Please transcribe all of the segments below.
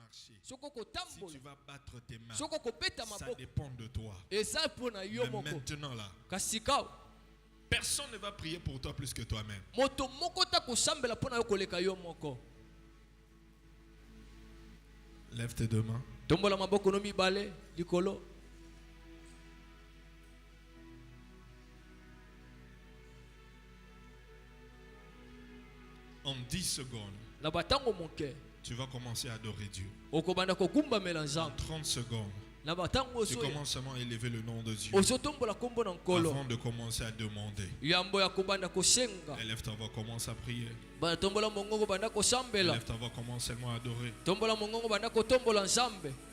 marcher, si tu vas battre tes mains, ça dépend de toi. Mais maintenant là, personne ne va prier pour toi plus que toi-même. Lève tes deux mains. En 10 secondes, tu vas commencer à adorer Dieu. En 30 secondes, tu commences seulement à élever le nom de Dieu avant de commencer à demander. Élève ta voix, commence à prier. Élève ta voix, commence seulement à adorer.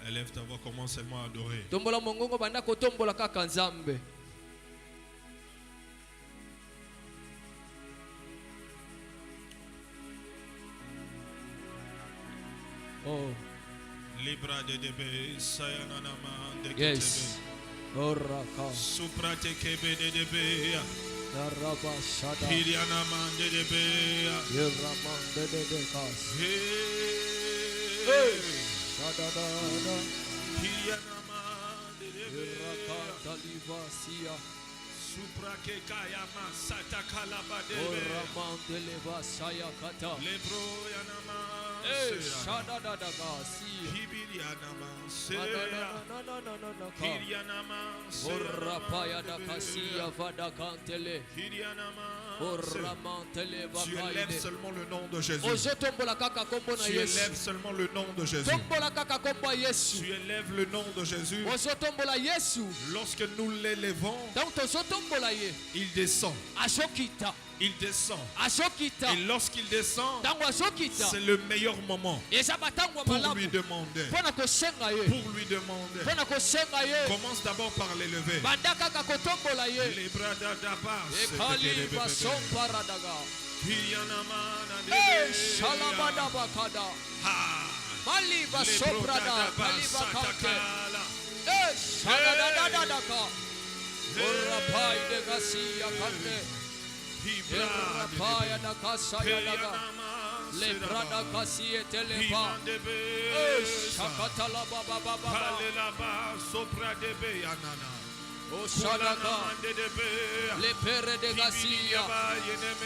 Élève ta voix, commence seulement à adorer. Oh. Libra de debe sayananama de Yes. Oraka. Supra te kebe de debe. Daraba shada. Hirianama de debe. Yeraman de dekas. Hey. Shada da da. Hirianama de debe. Yeraka daliva sia. Supra ke kayama satakalaba debe. Oraman de leva saya kata. Lebro yanama. Shada da da gasi. Hibirianama se. Orapaya da kasia vada kantele. Tu élèves seulement le nom de Jésus. Tu élèves seulement le nom de Jésus. Tu élèves le nom de Jésus. Lorsque nous l'élevons, il descend. Il descend. Et lorsqu'il descend, c'est le meilleur moment pour lui demander. Commence d'abord par l'élever. Les bras d'Adabas. Rapaya da kasaya daga le brada kasiye telepa shakata la baba baba sopra de beyanana o shadaga le pere de gasia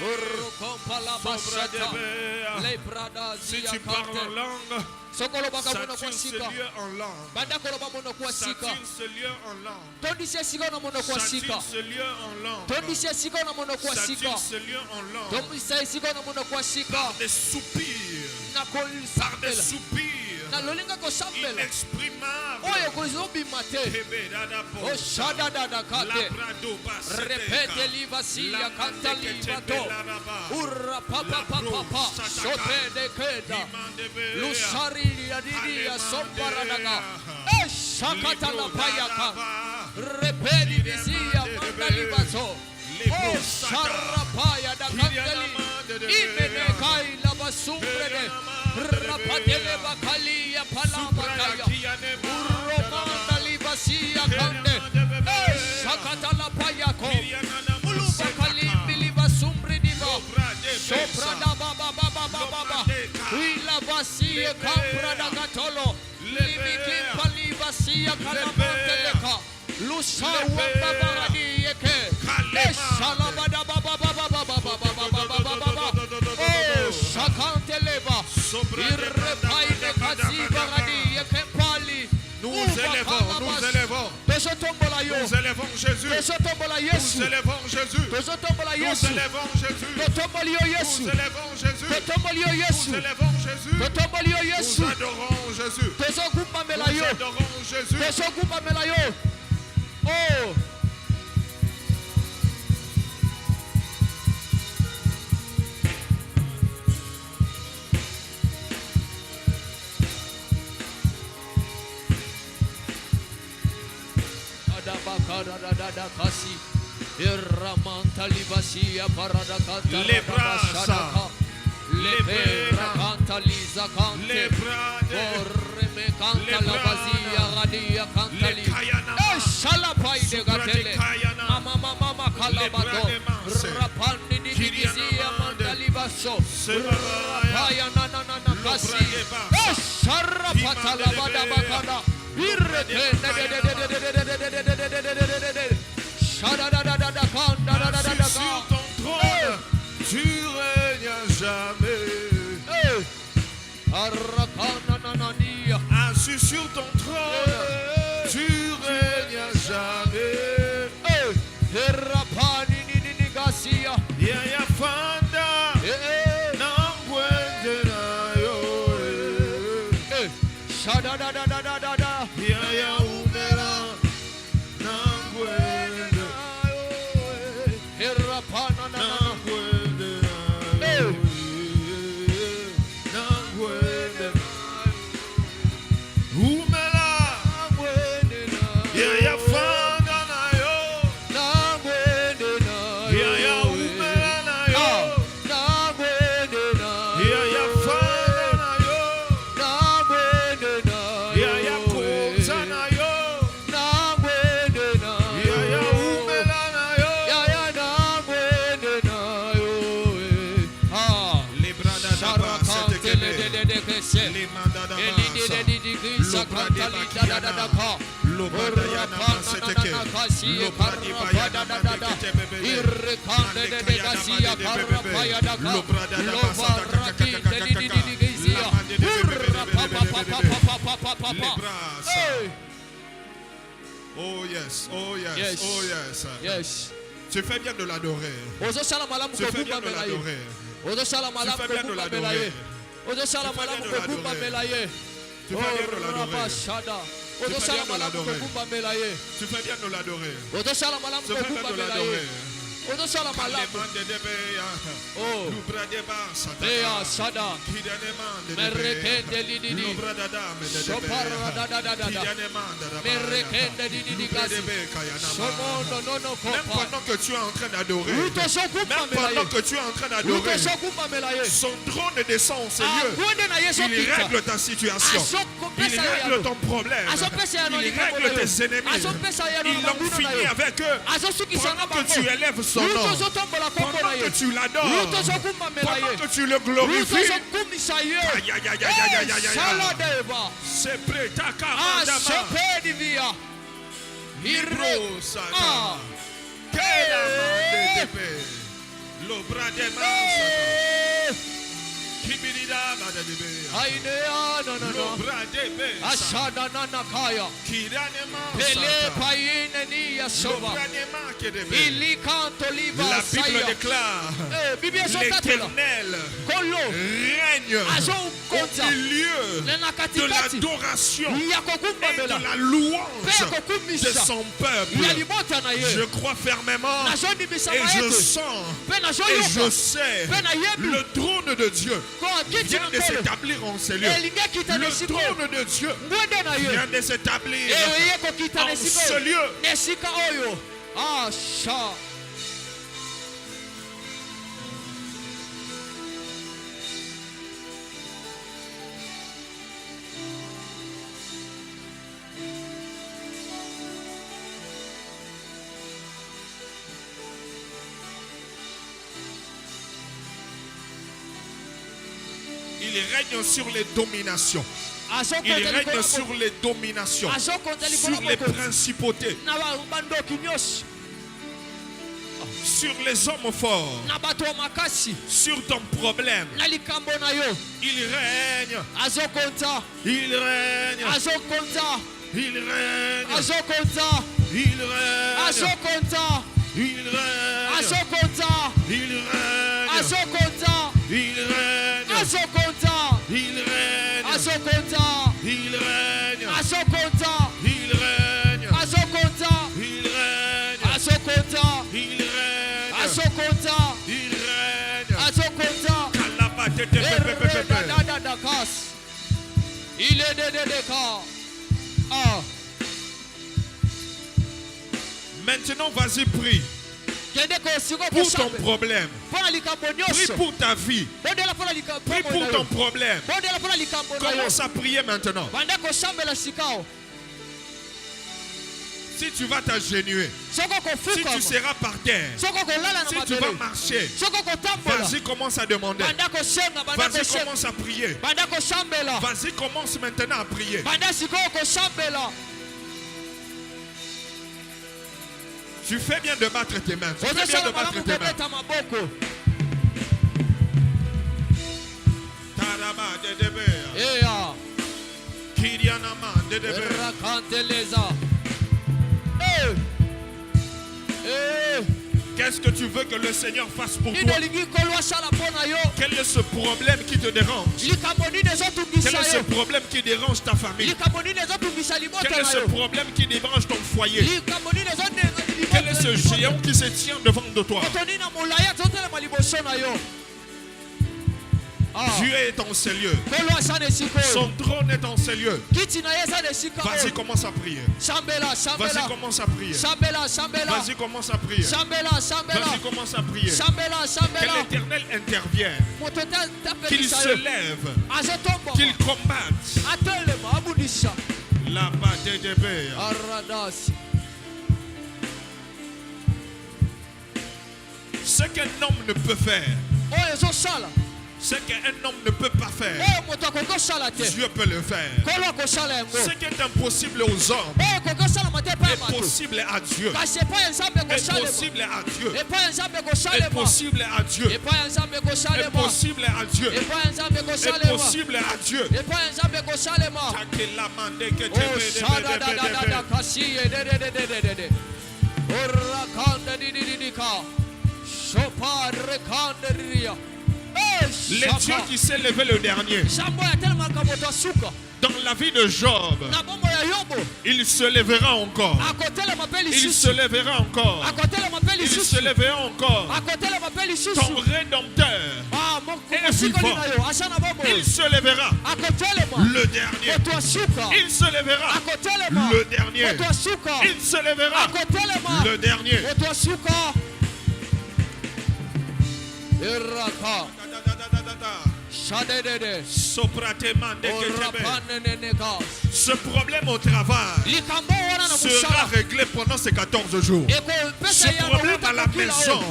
urko pala basata le brada si zia tu parles en langue, sokolo baka mono sature kwa ce sika lieu en langue. banda kolo ba mono kwa sika Sature ce lieu en langue. tondi se sika na mono kwa sika Sature ce lieu en langue. tondi se sika na mono kwa sika Sature ce lieu en langue. tondi se sika na mono kwa sika Des soupirs. na Par des soupirs na lolinga ko sambela inexprimables. oyo kozobi mate o shada da da kate repete liva sia canta livato urra papa papa sote de keda lusari ya didia sompara daga e shakata la payaka repedi visia manda livato o sharapaya da kantali imene kai la basumbre de rapatele bakalia palama kaya urromanda livasia kande shakata la payako uluba kalimbi livasumbre diva sopra da baba baba baba wila vasia kampra da gatolo limiki palivasia kalamanteleka lusa wamba baradi yeke shalaba da baba baba baba baba baba oh shakanteleva irrepaide kazi baradi yeke pali Nous élevons Jésus. Nous élevons Jésus. Nous élevons Jésus. Nous élevons Jésus. Nous élevons Jésus. Nous élevons Jésus. Nous adorons Jésus. Nous adorons Jésus. Oh. Da kasi irramanta libasia parada kanta le brasa le pera kanta liza kante orme kanta la basia radia kanta li shala paide gatele mama kalabato rapandi di dizia manda libaso paya nana Tu règnes à jamais. Assis sur ton trône, tu règnes à jamais. Yaya fanda nangwende nayo. Yaya umera nangwende nangwende nayo. Nangwende umera yaya fanda nayo. Yaya umera nayo. Yaya fanda nayo. Yaya kota nayo. Yaya umera nayo. Les bras d'Adaba, c'était Kébé. Les mains d'Adaba, oh yes, oh yes, Yes. oh yes. Yes. Tu fais bien de l'adorer. Tu fais bien de l'adorer. Tu fais bien de l'adorer. Tu fais bien de l'adorer. Tu fais bien de l'adorer. Tu fais bien de l'adorer. Oh, même pendant que tu es en train d'adorer, son trône descend au Seigneur. Il règle ta situation. Il règle ton problème. Il règle tes ennemis. Il en finit avec eux. Pendant que tu élèves son nom, pendant que tu l'adores, pendant que tu le glorifies. Aïe, aïe, aïe, aïe, aïe, aïe, aïe. C'est prêt, ta camarade. Libro, Sada. Quelle amende d'épée. Le bras des mains. Kibirida, Madadebe. Le bras d'épée. La Bible déclare l'Éternel règne au milieu de l'adoration et de la louange de son peuple. Je crois fermement et je sens et je sais le trône de Dieu vient de s'établir en ces lieux. Le trône de Dieu vient de s'établir en ce lieu. Il règne sur les dominations. Il règne sur les dominations, sur les principautés, sur les hommes forts, sur ton problème. Il règne. Il règne. Il règne. Il Il est de Maintenant, vas-y, prie. Pour ton problème. Prie pour ta vie. Prie pour ton problème. Commence à prier maintenant. Si tu vas t'agenouiller, si tu seras par terre, si tu vas marcher, vas-y, commence à demander. Vas-y, commence à prier. Vas-y, commence maintenant à prier. Tu fais bien de battre tes mains. Tu fais bien de battre tes mains. Qu'est-ce que tu veux que le Seigneur fasse pour toi? Quel est ce problème qui te dérange? Quel est ce problème qui dérange ta famille? Quel est ce problème qui dérange ton foyer? Quel est ce géant qui se tient devant de toi? Dieu est en ces lieux. Son trône est en ces lieux. Vas-y, commence à prier. Vas-y, commence à prier. Vas-y, commence à prier. Vas-y, commence à prier. Que l'Éternel intervienne. Qu'il se lève. Qu'il combatte. La bataille de Béa. Ce qu'un homme ne peut faire, ce qu'un homme ne peut pas faire, Dieu peut le faire. Ce qui est impossible aux hommes est possible à Dieu. Est possible à Dieu. Est possible à Dieu. Est possible à Dieu. Est possible à Dieu. Les dieux qui s'est levé le dernier. Dans la vie de Job, il se lèvera encore. Il se lèvera encore. Il se lèvera encore. Ton rédempteur est vivant. Il se lèvera le dernier. Il se lèvera le dernier. Il se lèvera le dernier. Ce problème au travail sera réglé pendant ces 14 jours. Ce problème à la maison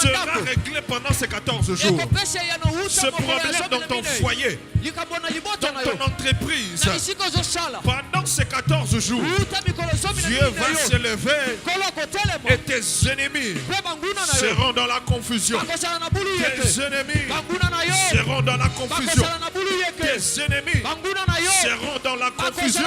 sera réglé pendant ces 14 jours. Ce problème dans ton foyer, dans ton entreprise, pendant ces 14 jours, Dieu va se lever et tes ennemis seront dans la confusion. Tes ennemis seront dans la confusion. Tes ennemis seront dans la confusion.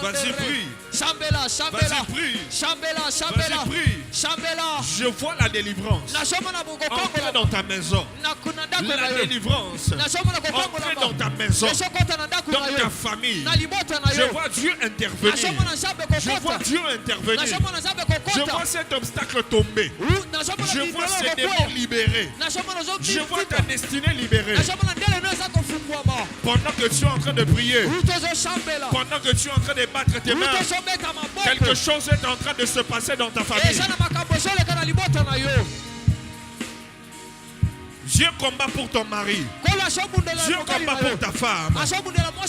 Vas-y, prie. Vas-y, prie. Vas-y, prie. Je vois la délivrance entrer dans ta maison. La délivrance entrer dans ta maison, dans ta famille. Je vois Dieu intervenir. Je vois Dieu intervenir. Je vois cet obstacle tomber. Je vois ces démons libérés. Je vois ta destinée libérée. Pendant que tu es en train de prier, pendant que tu es en train de battre tes mains, quelque chose est en train de se passer dans ta famille. Dieu combat pour ton mari. Dieu combat pour ta femme.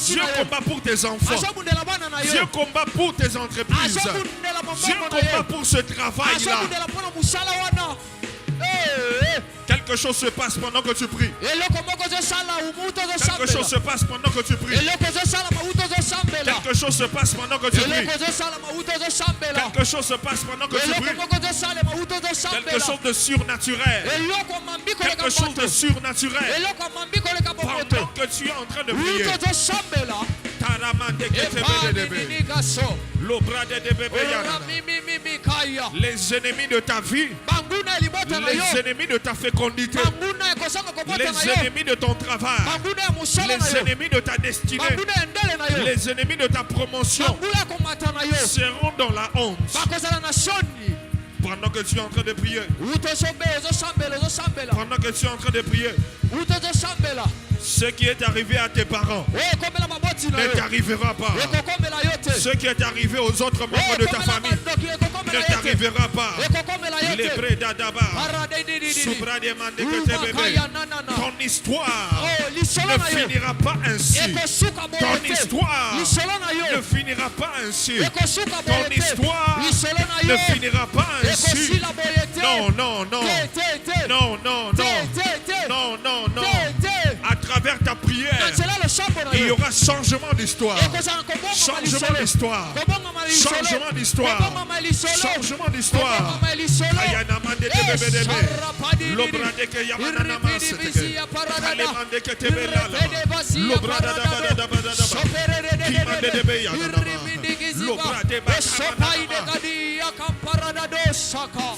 Dieu combat pour tes enfants. Dieu combat pour tes entreprises. Dieu combat pour ce travail-là. Quelque chose se passe pendant que tu pries. Quelque chose se passe pendant que tu pries. Quelque chose se passe pendant que tu pries. Quelque chose se passe pendant que tu pries. Quelque chose de surnaturel. Quelque chose de surnaturel. Pendant que tu es en train de prier. Les ennemis de ta vie, les ennemis de ta fécondité, les ennemis de ton travail, les ennemis de ta destinée, les ennemis de ta promotion seront dans la honte. Pendant que tu es en train de prier, pendant que tu es en train de prier, ce qui est arrivé à tes parents ne t'arrivera pas. Ce qui est arrivé aux autres membres de ta famille ne t'arrivera pas. Ton histoire ne finira pas ainsi. Ton histoire ne finira pas ainsi. Ton histoire ne finira pas ainsi. Non, non, non. Non, non, non. Non, non, non. À travers ta prière, il y aura changement d'histoire. Changement d'histoire. Changement d'histoire. Changement d'histoire.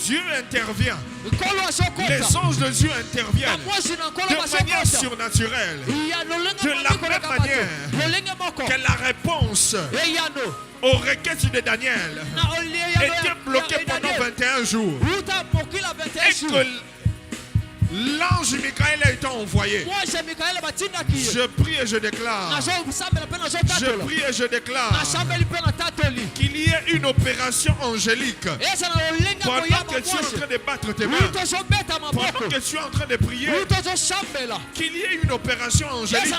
Dieu intervient. Les anges de Dieu interviennent de manière surnaturelle. De la même manière que la réponse aux requêtes de Daniel était bloquée pendant 21 jours. Et que l'ange Michael a été envoyé. Je prie et je déclare. Je prie et je déclare qu'il y ait une opération angélique. Pendant que tu es en train de battre tes mains, pendant que tu es en train de prier, qu'il y ait une opération angélique.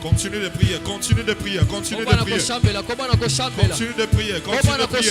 Continue de prier, continue de prier, continue de prier. Continue de prier, continue de prier.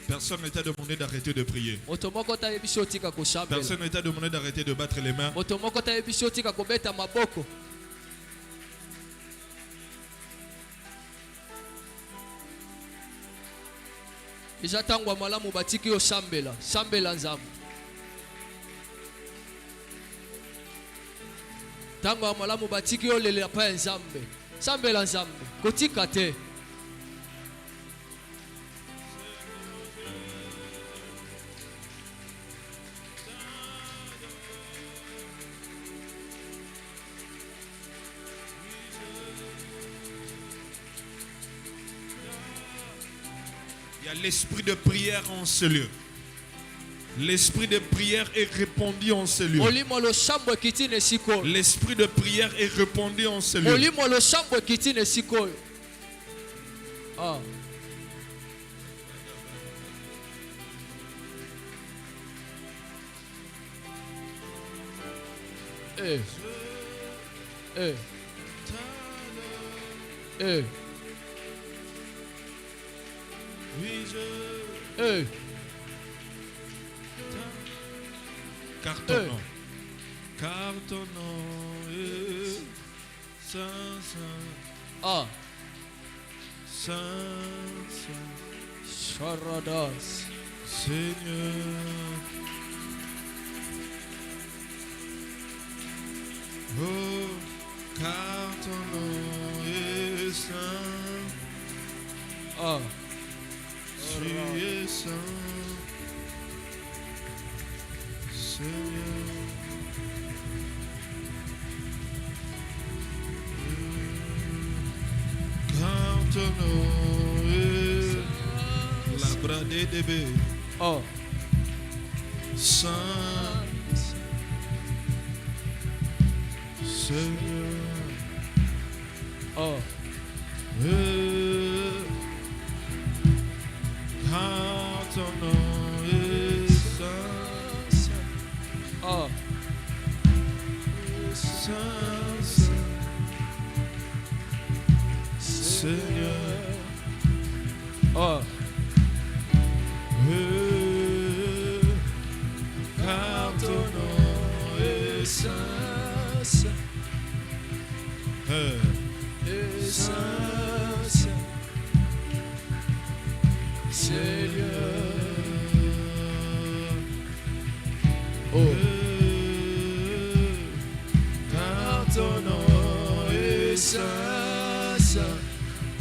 Personne ne t'a demandé d'arrêter de prier. Personne ne t'a demandé d'arrêter de battre les mains. Izatangwa malamu batiki yo sambela nzambe. Tangwa malamu batiki yo lele pa nzambe. Sambela nzambe. Kotika te. Il y a l'esprit de prière en ce lieu. L'esprit de prière est répandu en ce lieu. L'esprit de prière est répandu en ce lieu. Ah. Eh. Eh. Eh. Hey. Car ton nom, car ton nom est saint, Ah. saint, Sharadas. Seigneur. Oh, car ton nom est saint. Ah. Tu es saint, Seigneur. Car ton nom est la bradée des bébés. Oh. Saint, Seigneur. Oh. Car ton nom est saint. Oh. Saint, saint, Seigneur. Oh. Car ton nom est saint. Saint. Seigneur. Oh. Car ton nom est saint.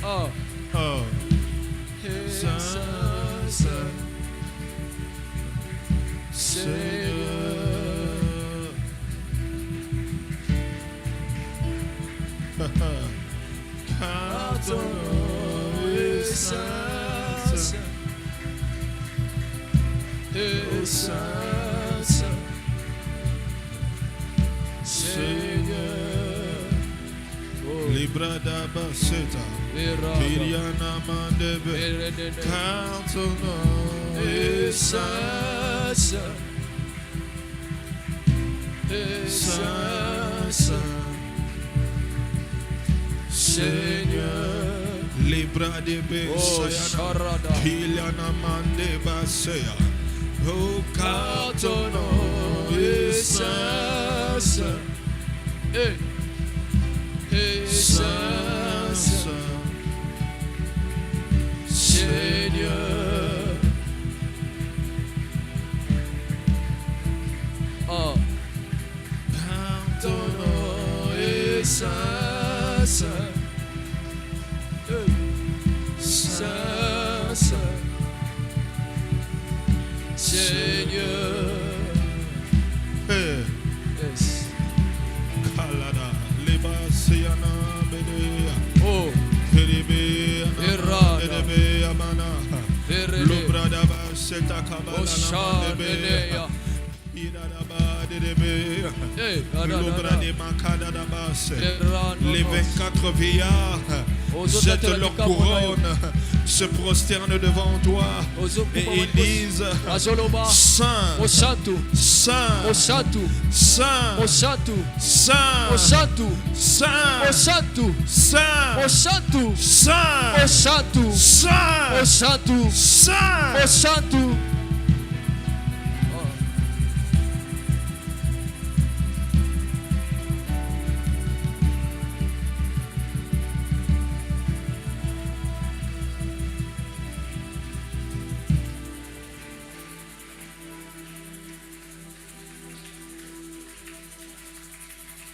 Oh. Oh. Saint, saint, Seigneur. Car ton nom est saint. Et saint, Seigneur. Oh. Libra d'Abaseta, Piriana Mandebe, car ton nom est saint. Et Saint, saint, Seigneur. Libra de Oh, Besayana, Sharada. Piriana Mandeba Seya. Oh, car ton nom est saint. Et Saint, saint, Seigneur. Oh. car ton nom est saint. Saint, Seigneur. Hey. Yes. Kalada, Liba Seyana Bedea. Oh. Kerebe, Irada. Edebe, Amana. Verede. Lubradaba, Seta Kabala, Oshadeneya. Idadaba, Dedebe. Eh, Lubrade Makada Dabase. Les Irada. 24 vieillards jettent leur couronne, se prosternent devant toi et ils disent Azoloba. Saint, Osantu. Saint, Osantu. Saint, Osantu. Saint, Osantu. Saint, Osantu. Saint, Osantu. Saint, O santo. Saint. O santo. Saint. O santo.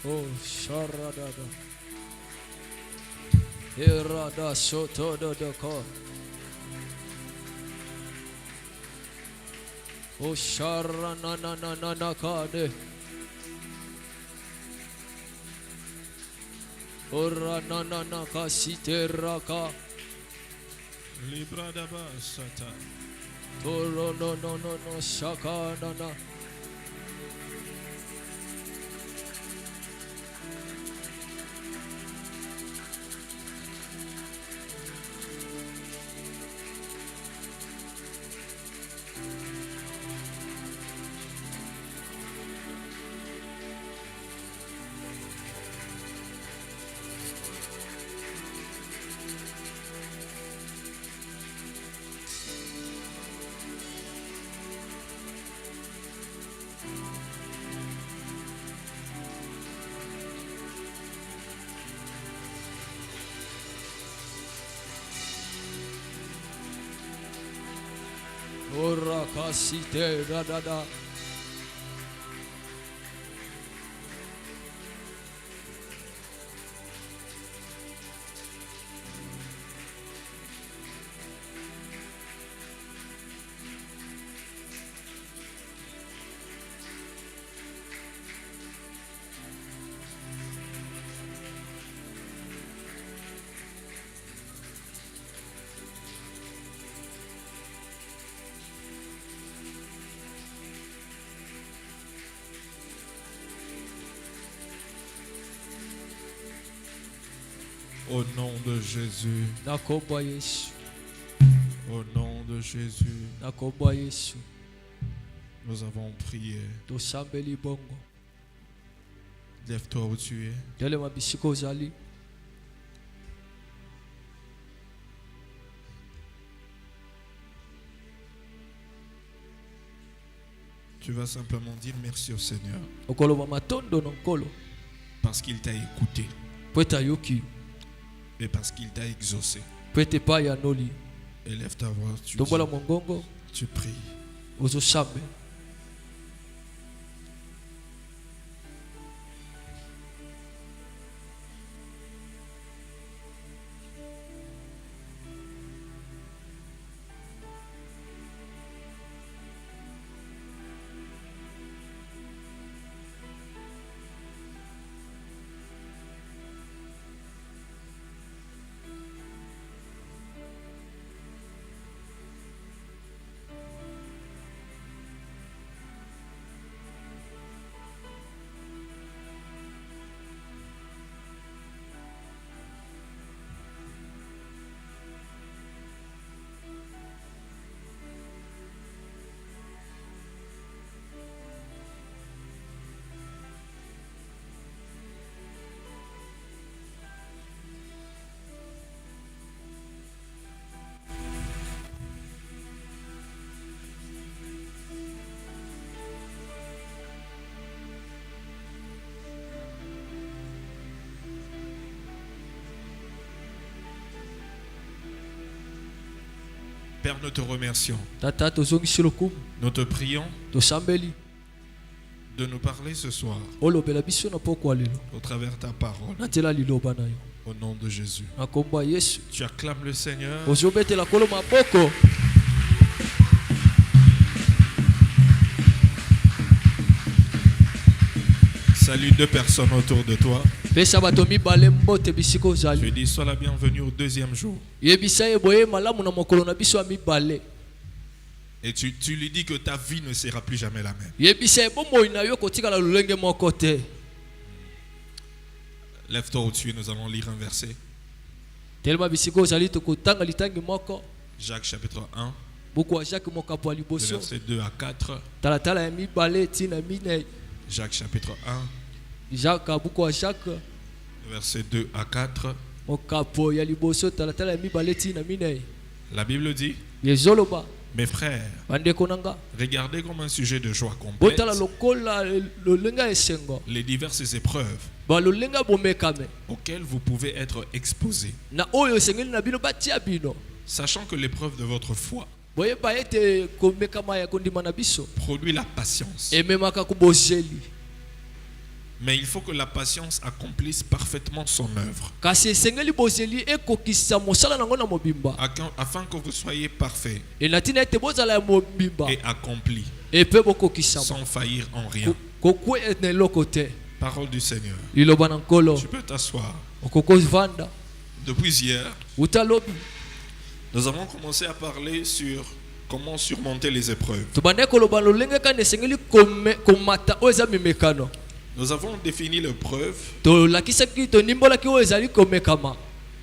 Oh, sharadada. Irada soto dodoko. Oh, sharanana kade. Ora nana kasite raka. Libra daba sata. Toro no shaka nana. Ora kasite da. Au nom de Jésus. Au nom de Jésus. Nous avons prié. Lève-toi où tu es. Tu vas simplement dire merci au Seigneur. Parce qu'il t'a écouté. Et parce qu'il t'a exaucé. Élève ta voix, tu pries. Père, nous te remercions. Nous te prions de nous parler ce soir au travers ta parole. Au nom de Jésus. Tu acclames le Seigneur. Salue deux personnes autour de toi. Je dis sois la bienvenue au deuxième jour. Et tu lui dis que ta vie ne sera plus jamais la même. Lève-toi où tu es, nous allons lire un verset. Jacques chapitre 1. Verset 2 à 4. Jacques chapitre 1. Verset 2 à 4. La Bible dit, mes frères, regardez comme un sujet de joie complète les diverses épreuves auxquelles vous pouvez être exposés, sachant que l'épreuve de votre foi produit la patience. Mais il faut que la patience accomplisse parfaitement son œuvre, afin que vous soyez parfaits et accomplis sans faillir en rien. Parole du Seigneur. Tu peux t'asseoir. Depuis hier, nous avons commencé à parler sur comment surmonter les épreuves. Nous avons défini l'épreuve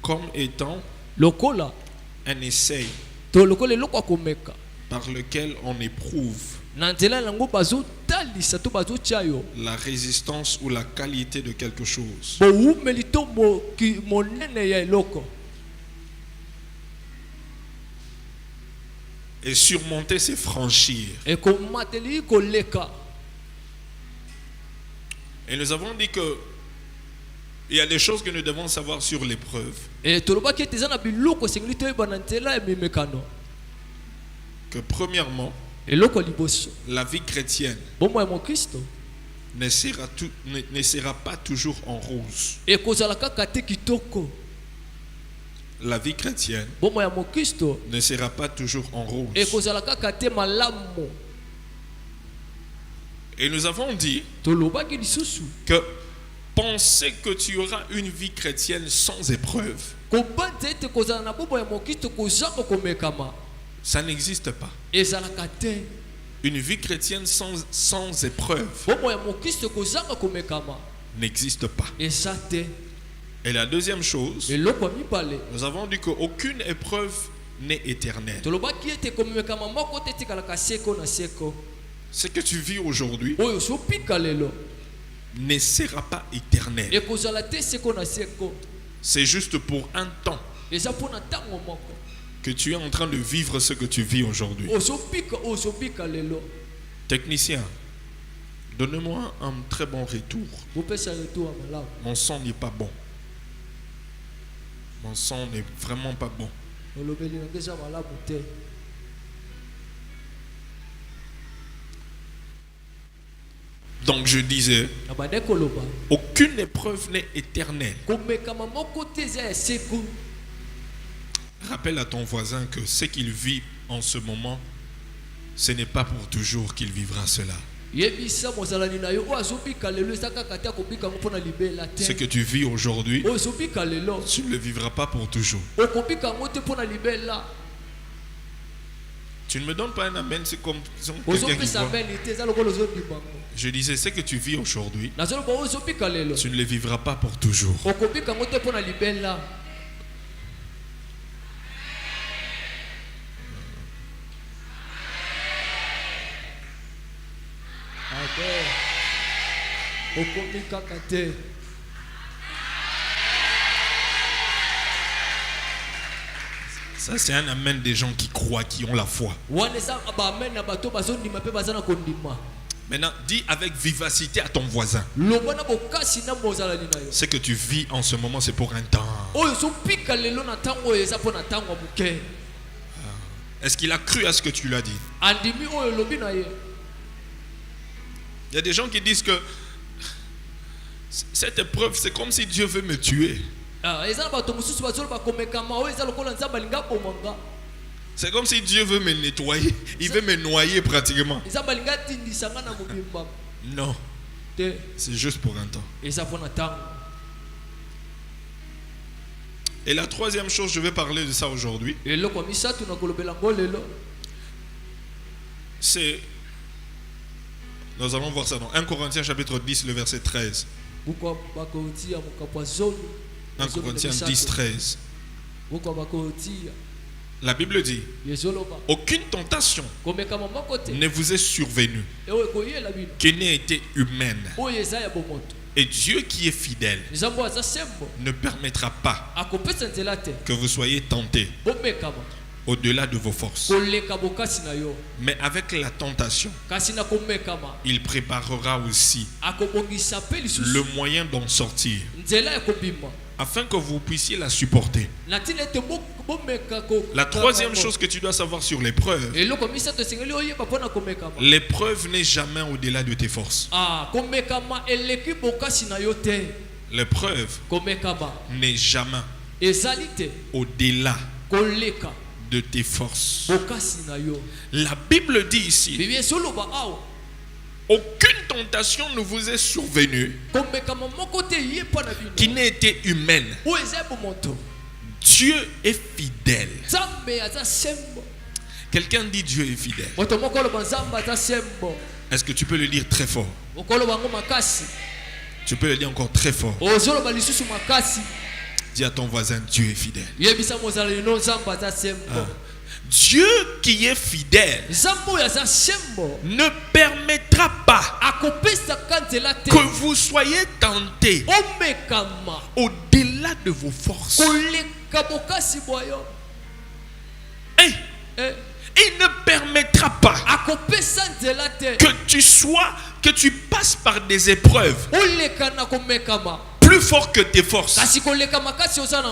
comme étant un essai par lequel on éprouve la résistance ou la qualité de quelque chose. Et surmonter, c'est franchir. Et nous avons dit que il y a des choses que nous devons savoir sur l'épreuve. Que premièrement, la vie chrétienne ne sera pas toujours en rose. La vie chrétienne ne sera pas toujours en rose. Et nous avons dit que penser que tu auras une vie chrétienne sans épreuve, ça n'existe pas. Une vie chrétienne sans épreuve n'existe pas. Et la deuxième chose, nous avons dit qu'aucune épreuve n'est éternelle. Ce que tu vis aujourd'hui ne sera pas éternel. C'est juste pour un temps que tu es en train de vivre ce que tu vis aujourd'hui. Technicien, donne-moi un très bon retour. Mon son n'est pas bon. Mon son n'est vraiment pas bon. Donc je disais, aucune épreuve n'est éternelle. Rappelle à ton voisin que ce qu'il vit en ce moment, ce n'est pas pour toujours qu'il vivra cela. Ce que tu vis aujourd'hui, tu ne le vivras pas pour toujours. Tu ne me donnes pas un amen, c'est comme quelqu'un qui voit. Je disais, ce que tu vis aujourd'hui, tu ne le vivras pas pour toujours. Ça, c'est un amen des gens qui croient, qui ont la foi. Maintenant, dis avec vivacité à ton voisin. Ce que tu vis en ce moment, c'est pour un temps. Est-ce qu'il a cru à ce que tu lui as dit? Il y a des gens qui disent que cette épreuve, c'est comme si Dieu veut me tuer. C'est comme si Dieu veut me nettoyer. Il veut me noyer pratiquement. Non. C'est juste pour un temps. Et la troisième chose, je vais parler de ça aujourd'hui. C'est... Nous allons voir ça dans 1 Corinthiens chapitre 10, le verset 13. 1 Corinthiens 10, 13. La Bible dit, aucune tentation ne vous est survenue qui n'ait été humaine. Et Dieu qui est fidèle ne permettra pas que vous soyez tentés au-delà de vos forces. Mais avec la tentation, il préparera aussi le moyen d'en sortir, afin que vous puissiez la supporter. La troisième chose que tu dois savoir sur l'épreuve, l'épreuve n'est jamais au-delà de tes forces. L'épreuve n'est jamais au-delà de tes forces. La Bible dit ici, aucune tentation ne vous est survenue qui n'ait été humaine. Dieu est fidèle. Quelqu'un dit Dieu est fidèle. Est-ce que tu peux le dire très fort? Tu peux le dire encore très fort. Dis à ton voisin, Dieu est fidèle. Dieu qui est fidèle ne permettra pas que vous soyez tentés au-delà de vos forces. Et il ne permettra pas que tu passes par des épreuves plus fort que tes forces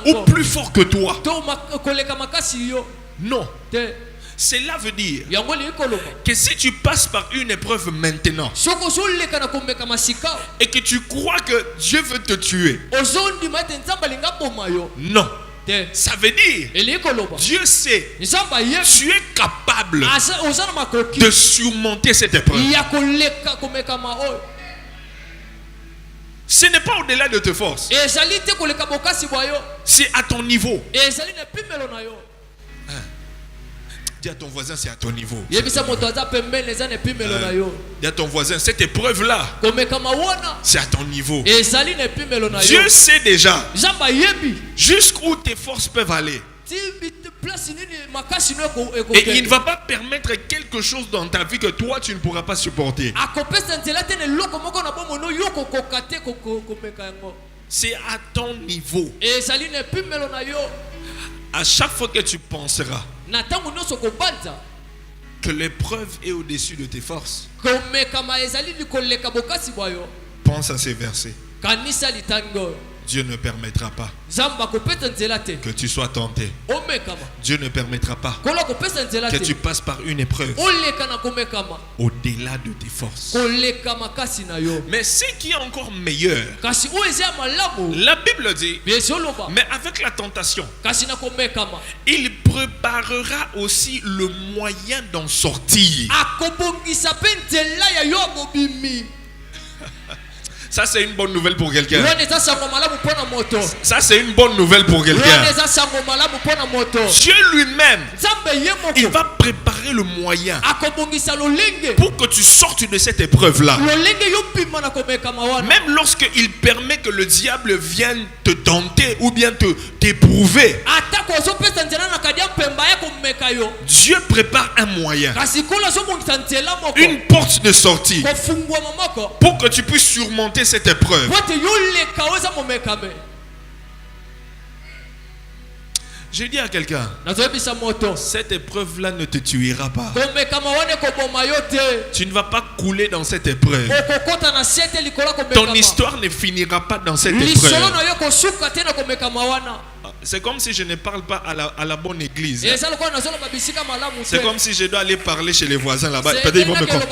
ou plus fort que toi. Non. Cela veut dire que si tu passes par une épreuve maintenant et que tu crois que Dieu veut te tuer, non. Ça veut dire Dieu sait tu es capable de surmonter cette épreuve. Ce n'est pas au-delà de tes forces. C'est à ton niveau. Dis à ton voisin, c'est à ton niveau. Dis à ton voisin, cette épreuve-là, c'est à ton niveau. Dieu sait déjà jusqu'où tes forces peuvent aller. Et il ne va pas permettre quelque chose dans ta vie que toi tu ne pourras pas supporter. C'est à ton niveau. À chaque fois que tu penseras que l'épreuve est au-dessus de tes forces, pense à ces versets. Dieu ne permettra pas que tu sois tenté. Dieu ne permettra pas que tu passes par une épreuve au-delà de tes forces. Mais ce qui est encore meilleur, la Bible dit, mais avec la tentation, il préparera aussi le moyen d'en sortir. Ça c'est une bonne nouvelle pour quelqu'un. Ça c'est une bonne nouvelle pour quelqu'un. Dieu lui-même, il va préparer le moyen pour que tu sortes de cette épreuve-là. Même lorsqu'il permet que le diable vienne te tenter ou bien t'éprouver, Dieu prépare un moyen, une porte de sortie pour que tu puisses surmonter cette épreuve. Je dis à quelqu'un, cette épreuve-là ne te tuera pas. Tu ne vas pas couler dans cette épreuve. Ton histoire ne finira pas dans cette épreuve. C'est comme si je ne parle pas à la bonne église. C'est comme si je dois aller parler chez les voisins là-bas. Peut-être ils vont me comprendre.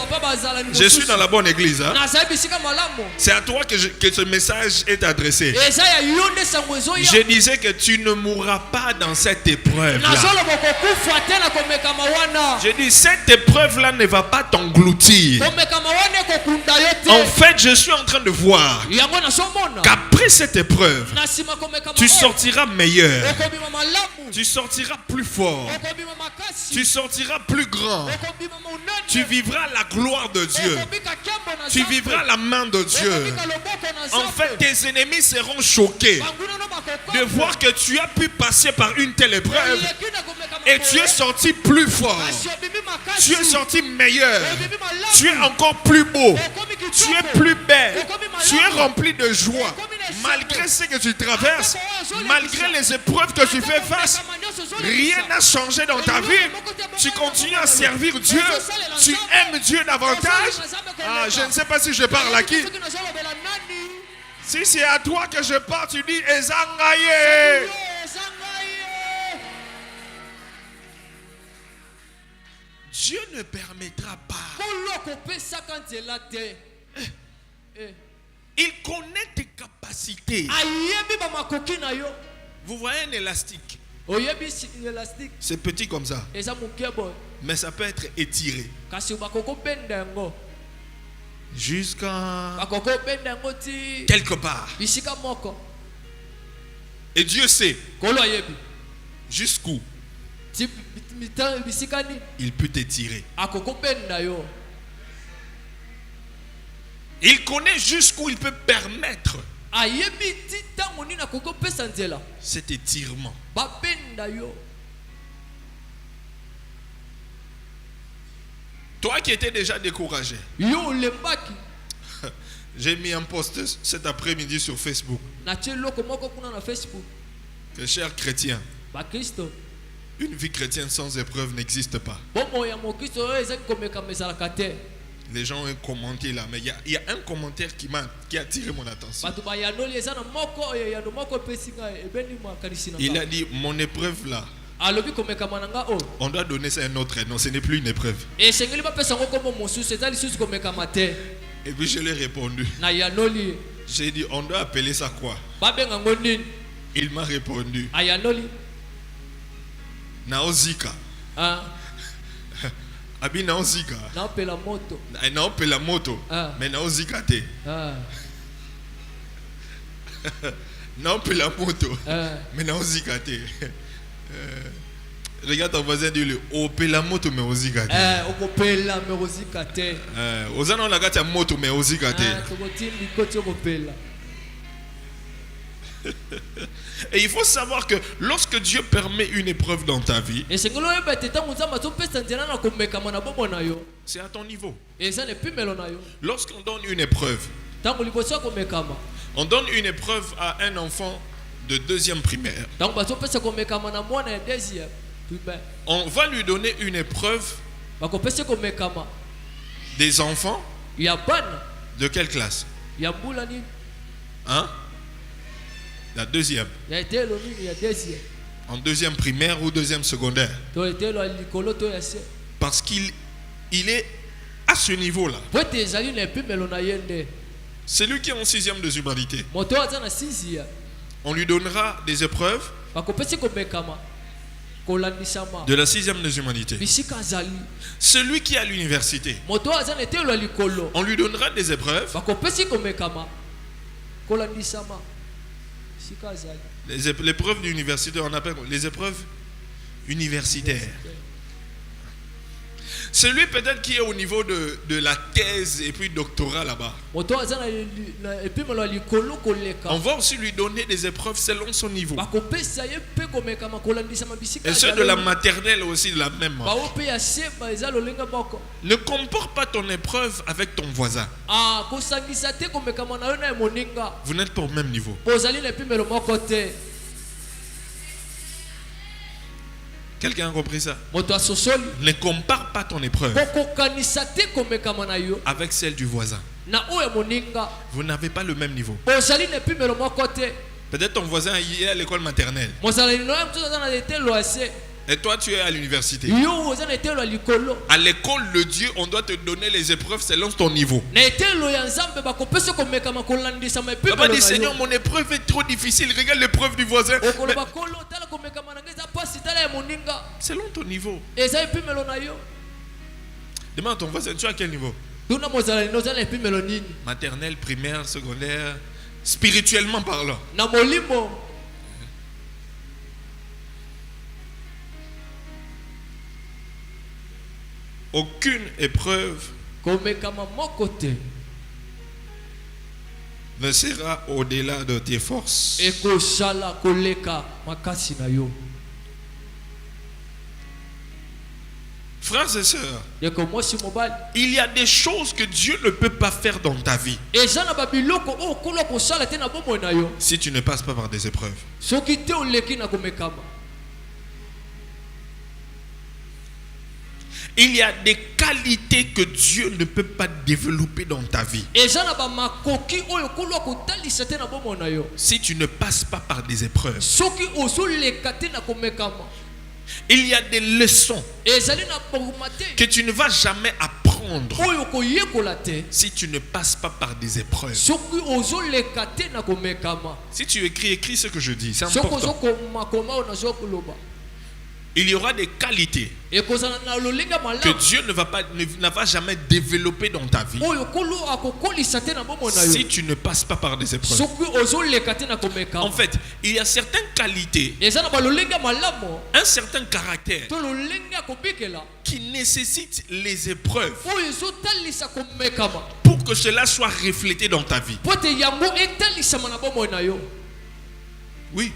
Je suis dans la bonne église. Hein? C'est à toi que ce message est adressé. Je disais que tu ne mourras pas dans cette épreuve-là. Je dis, cette épreuve-là ne va pas t'engloutir. En fait, je suis en train de voir qu'après cette épreuve, tu sortiras meilleur. Tu sortiras plus fort. Tu sortiras plus grand. Tu vivras la gloire de Dieu. Tu vivras la main de Dieu. En fait, tes ennemis seront choqués de voir que tu as pu passer par une telle épreuve et tu es sorti plus fort. Tu es sorti meilleur. Tu es encore plus beau. Tu es plus belle. Tu es rempli de joie. Malgré ce que tu traverses, malgré les épreuves que tu fais face, rien n'a changé dans ta vie. Tu continues à servir Dieu. Tu aimes Dieu davantage. Ah, je ne sais pas si je parle à qui. Si c'est à toi que je parle, tu dis Ezangaye. Dieu ne permettra pas. Il connaît tes capacités. Vous voyez un élastique. C'est petit comme ça. Mais ça peut être étiré. Jusqu'à quelque part. Et Dieu sait jusqu'où il peut t'étirer. Il connaît jusqu'où il peut permettre cet étirement. Toi qui étais déjà découragé, j'ai mis un post cet après-midi sur Facebook. Que chers chrétiens, une vie chrétienne sans épreuve n'existe pas. Les gens ont commenté là, mais il y a un commentaire qui a attiré mon attention. Il a dit, mon épreuve là, on doit donner ça un autre nom, ce n'est plus une épreuve. Et puis je lui ai répondu. J'ai dit, on doit appeler ça quoi? Il m'a répondu, Naozika. Abi Naozika. Naopela moto. Mais Naozika te. Naopela moto. Mais Naozika te. Regarde ton voisin, dis-le. Opela moto mais Ozika te. Opela mais Ozika te. Ozana la gata moto mais Ozika te. Et il faut savoir que lorsque Dieu permet une épreuve dans ta vie, c'est à ton niveau. Lorsqu'on donne une épreuve, on donne une épreuve à un enfant de 2e primaire. On va lui donner une épreuve des enfants de quelle classe? Hein? La 2e. En 2e primaire ou 2e secondaire. Parce qu'il est à ce niveau-là. Celui qui est en 6e de humanité, on lui donnera des épreuves de la 6e de humanité. Celui qui est à l'université, on lui donnera des épreuves l'épreuve d'université, on appelle les épreuves universitaires. Celui peut-être qui est au niveau de la thèse et puis doctorat là-bas, on va aussi lui donner des épreuves selon son niveau. Et ceux de la maternelle aussi de la même. Ne compare pas ton épreuve avec ton voisin. Vous n'êtes pas au même niveau. Quelqu'un a compris ça? Ne compare pas ton épreuve avec celle du voisin. Vous n'avez pas le même niveau. Peut-être ton voisin est à l'école maternelle. Et toi tu es à l'université. À l'école de Dieu, on doit te donner les épreuves selon ton niveau. Papa dit, Seigneur, mon épreuve est trop difficile. Regarde l'épreuve du voisin. Selon ton niveau. Demande à ton voisin, tu es à quel niveau? Maternelle, primaire, secondaire, spirituellement parlant. Aucune épreuve ne sera au-delà de tes forces. Frères et sœurs, il y a des choses que Dieu ne peut pas faire dans ta vie si tu ne passes pas par des épreuves. Il y a des qualités que Dieu ne peut pas développer dans ta vie si tu ne passes pas par des épreuves. Il y a des leçons que tu ne vas jamais apprendre si tu ne passes pas par des épreuves. Si tu écris ce que je dis, c'est important. Il y aura des qualités que Dieu ne va jamais développer dans ta vie si tu ne passes pas par des épreuves. En fait, il y a certaines qualités, un certain caractère qui nécessite les épreuves pour que cela soit reflété dans ta vie. Oui.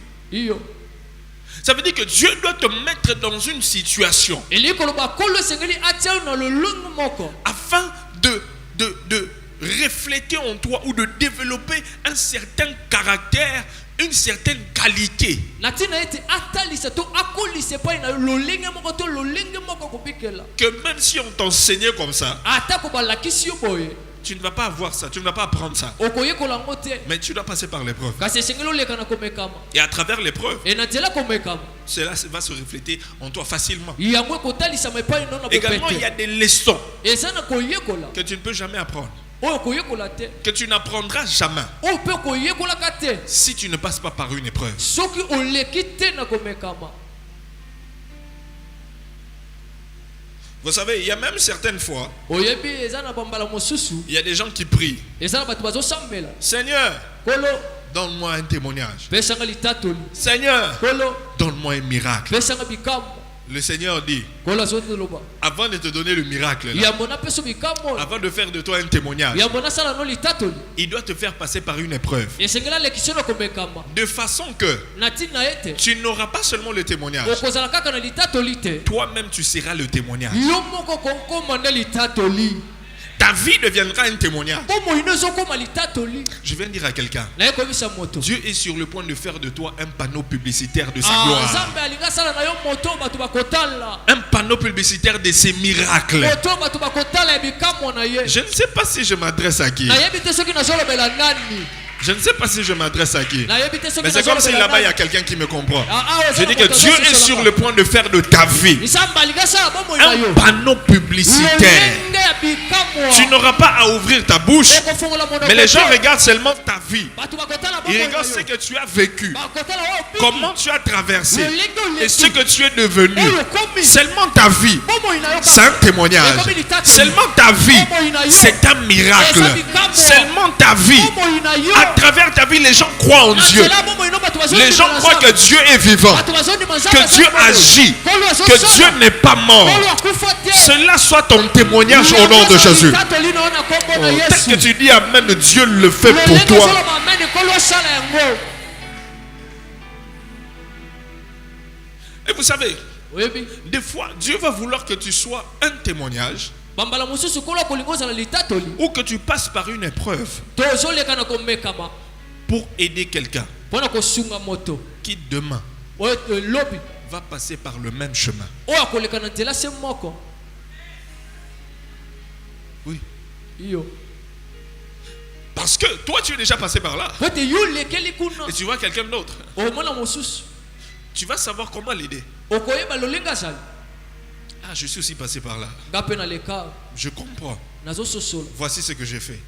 Ça veut dire que Dieu doit te mettre dans une situation afin de refléter en toi ou de développer un certain caractère, une certaine qualité. Que même si on t'enseignait comme ça, tu ne vas pas avoir ça, tu ne vas pas apprendre ça. Mais tu dois passer par l'épreuve. Et à travers l'épreuve, cela va se refléter en toi facilement. Également, il y a des leçons que tu ne peux jamais apprendre, que tu n'apprendras jamais si tu ne passes pas par une épreuve. Vous savez, il y a même certaines fois, il y a des gens qui prient. Seigneur, donne-moi un témoignage. Seigneur, donne-moi un miracle. Le Seigneur dit, avant de te donner le miracle, là, avant de faire de toi un témoignage, il doit te faire passer par une épreuve. De façon que tu n'auras pas seulement le témoignage, toi-même tu seras le témoignage. Ta vie deviendra un témoignage. Je viens de dire à quelqu'un, Dieu est sur le point de faire de toi un panneau publicitaire de sa gloire. Un panneau publicitaire de ses miracles. Je ne sais pas si je m'adresse à qui. Je ne sais pas si je m'adresse à qui. Mais c'est comme si là-bas il y a quelqu'un qui me comprend. Je dis que Dieu est sur le point de faire de ta vie un panneau publicitaire. Tu n'auras pas à ouvrir ta bouche, mais les gens regardent seulement ta vie. Ils regardent ce que tu as vécu, comment tu as traversé et ce que tu es devenu. Seulement ta vie, c'est un témoignage. Seulement ta vie, c'est un miracle. Seulement ta vie, à travers ta vie, les gens croient en Dieu. Les gens croient que Dieu est vivant, que Dieu agit, que Dieu n'est pas mort. Cela soit ton témoignage au nom de Jésus. Peut-être que tu dis amen, Dieu le fait pour toi. Et vous savez, des fois, Dieu va vouloir que tu sois un témoignage ou que tu passes par une épreuve pour aider quelqu'un qui demain va passer par le même chemin. Oui. Parce que toi tu es déjà passé par là et tu vois quelqu'un d'autre, tu vas savoir comment l'aider. Ah, je suis aussi passé par là. Je comprends. Voici ce que j'ai fait.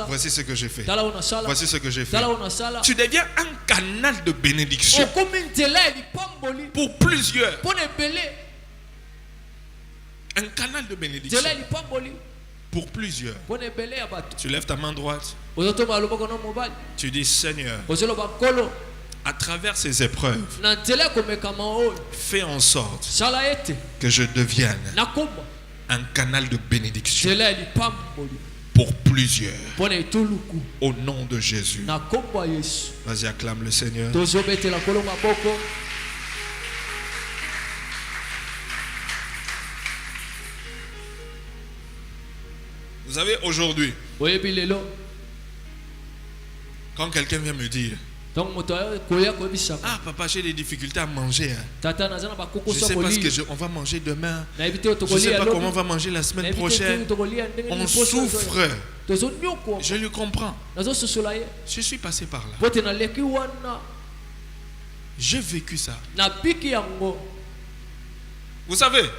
Voici ce que j'ai fait. Voici ce que j'ai fait. Tu deviens un canal de bénédiction pour plusieurs. Un canal de bénédiction pour plusieurs. Tu lèves ta main droite. Tu dis, Seigneur, à travers ces épreuves, fais en sorte que je devienne un canal de bénédiction pour plusieurs. Au nom de Jésus. Vas-y, acclame le Seigneur. Vous savez, aujourd'hui, quand quelqu'un vient me dire, ah papa, j'ai des difficultés à manger. Je ne sais pas ce qu'on va manger demain. Je ne sais pas comment on va manger la semaine prochaine. On souffre. Je le comprends. Je suis passé par là. J'ai vécu ça. Vous savez,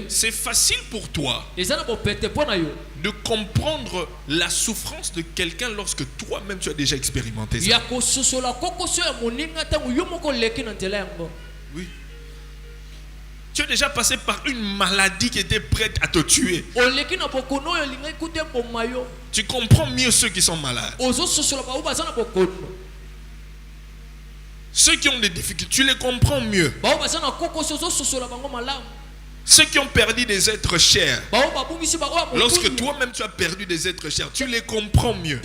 c'est facile pour toi de comprendre la souffrance de quelqu'un lorsque toi-même tu as déjà expérimenté ça. Oui. Tu as déjà passé par une maladie qui était prête à te tuer. Tu comprends mieux ceux qui sont malades. Ceux qui ont des difficultés, tu les comprends mieux. Ceux qui ont perdu des êtres chers, lorsque toi-même tu as perdu des êtres chers, tu les comprends mieux.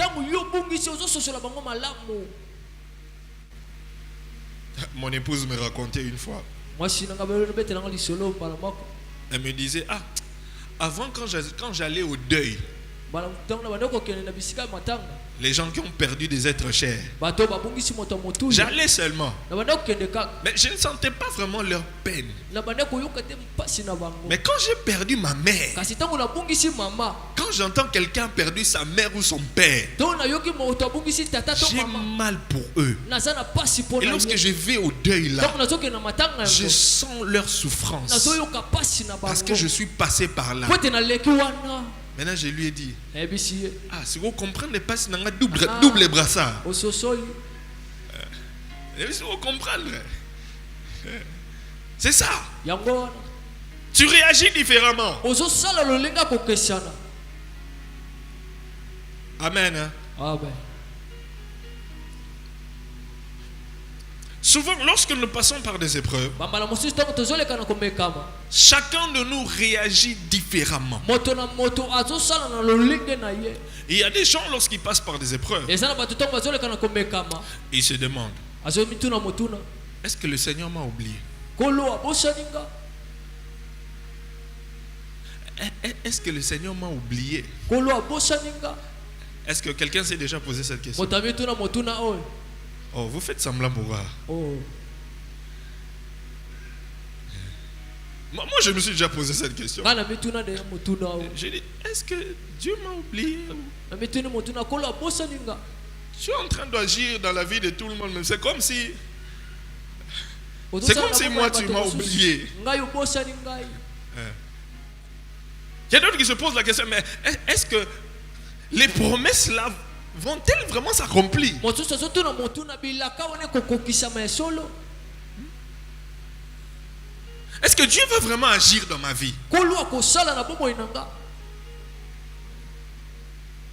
Mon épouse me racontait une fois. Elle me disait, ah, avant quand j'allais au deuil, les gens qui ont perdu des êtres chers, j'allais seulement, mais je ne sentais pas vraiment leur peine. Mais quand j'ai perdu ma mère, quand j'entends quelqu'un a perdu sa mère ou son père, j'ai mal pour eux. Et lorsque je vais au deuil là, je sens leur souffrance parce que je suis passé par là. Maintenant, je lui ai dit, ah, si vous comprenez pas, c'est un double brassard. Si vous comprenez, c'est ça. Tu réagis différemment. Amen. Amen. Souvent, lorsque nous passons par des épreuves, chacun de nous réagit différemment. Il y a des gens, lorsqu'ils passent par des épreuves, ils se demandent, est-ce que le Seigneur m'a oublié? Est-ce que le Seigneur m'a oublié? Est-ce que quelqu'un s'est déjà posé cette question? Oh, vous faites semblant pour voir. Oh. Moi, je me suis déjà posé cette question. J'ai dit, est-ce que Dieu m'a oublié? Tu es en train d'agir dans la vie de tout le monde. C'est comme si moi, tu m'as oublié. Il y a d'autres qui se posent la question, mais est-ce que les promesses là vont-elles vraiment s'accomplir? Est-ce que Dieu veut vraiment agir dans ma vie?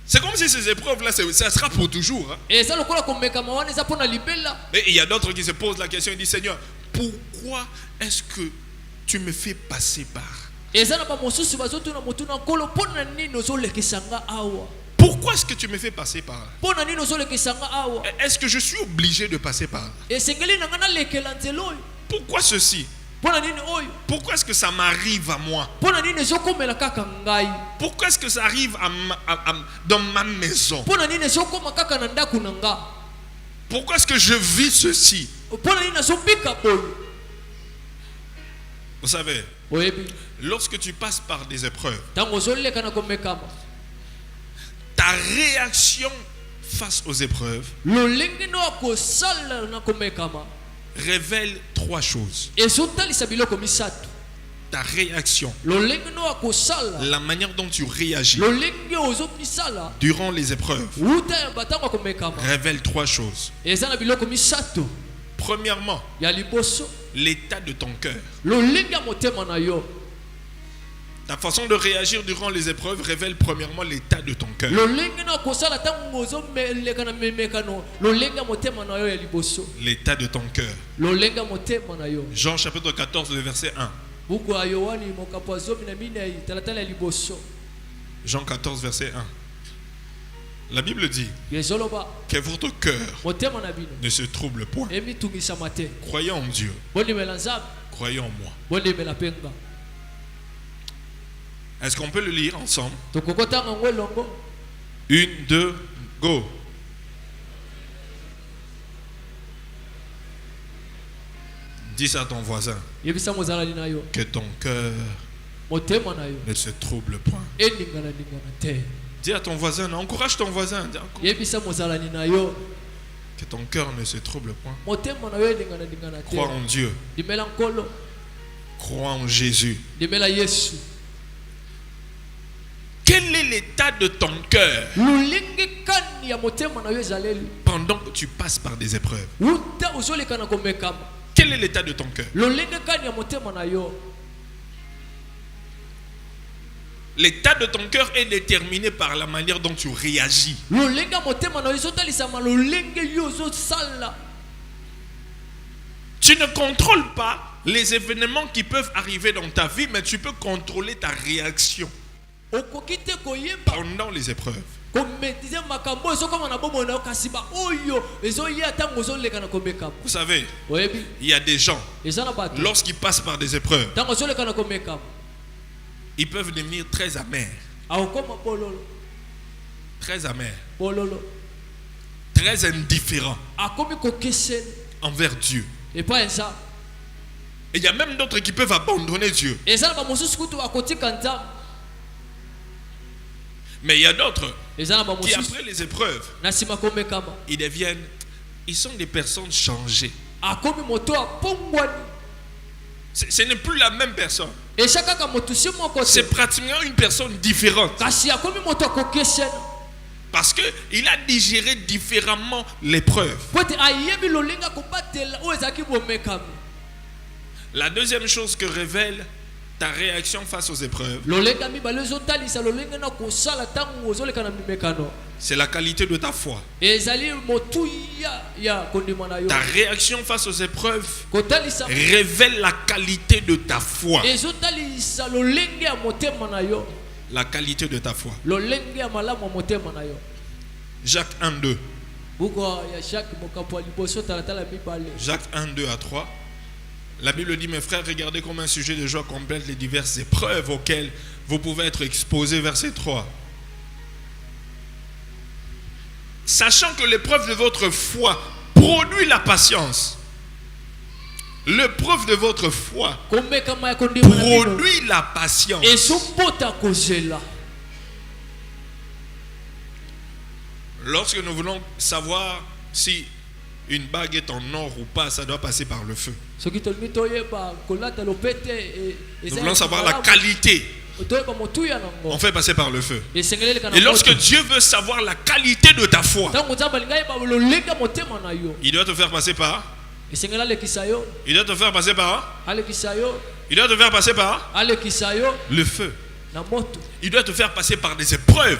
C'est comme si ces épreuves-là, ça sera pour toujours. Hein? Et il y a d'autres qui se posent la question et disent, Seigneur, pourquoi est-ce que tu me fais passer par? Pourquoi est-ce que tu me fais passer par là? Est-ce que je suis obligé de passer par là? Pourquoi ceci? Pourquoi est-ce que ça m'arrive à moi? Pourquoi est-ce que ça arrive dans ma maison? Pourquoi est-ce que je vis ceci? Vous savez, lorsque tu passes par des épreuves, ta réaction face aux épreuves révèle trois choses. Ta réaction, la manière dont tu réagis durant les épreuves, révèle trois choses. Premièrement, l'état de ton cœur. Ta façon de réagir durant les épreuves révèle premièrement l'état de ton cœur. L'état de ton cœur. Jean chapitre 14, le verset 1. Jean 14, verset 1. La Bible dit que votre cœur ne se trouble point. Croyez en Dieu. Croyez en moi. Est-ce qu'on peut le lire ensemble? 1, 2, go. Dis à ton voisin que ton cœur ne se trouble point. Dis à ton voisin, encourage ton voisin. Que ton cœur ne se trouble point. Crois en Dieu. Crois en Jésus. Quel est l'état de ton cœur pendant que tu passes par des épreuves? Quel est l'état de ton cœur? L'état de ton cœur est déterminé par la manière dont tu réagis. Tu ne contrôles pas les événements qui peuvent arriver dans ta vie, mais tu peux contrôler ta réaction pendant les épreuves. Vous savez, il y a des gens, lorsqu'ils passent par des épreuves, ils peuvent devenir très amers. Très amers. Très indifférents envers Dieu. Et il y a même d'autres qui peuvent abandonner Dieu. Mais il y a d'autres qui, après les épreuves, ils sont des personnes changées. Ce n'est plus la même personne. C'est pratiquement une personne différente. Parce qu'il a digéré différemment l'épreuve. La deuxième chose que révèle ta réaction face aux épreuves, c'est la qualité de ta foi. Ta réaction face aux épreuves révèle la qualité de ta foi. La qualité de ta foi. Jacques 1, 2. Jacques 1, 2 à 3. La Bible dit, mes frères, regardez comme un sujet de joie complète les diverses épreuves auxquelles vous pouvez être exposés. Verset 3. Sachant que l'épreuve de votre foi produit la patience. L'épreuve de votre foi produit la patience. Lorsque nous voulons savoir si une bague est en or ou pas, ça doit passer par le feu. Nous voulons savoir la qualité. On fait passer par le feu. Et lorsque Dieu veut savoir la qualité de ta foi, il doit te faire passer par. Il doit te faire passer par. Il doit te faire passer par le feu. Il doit te faire passer par des épreuves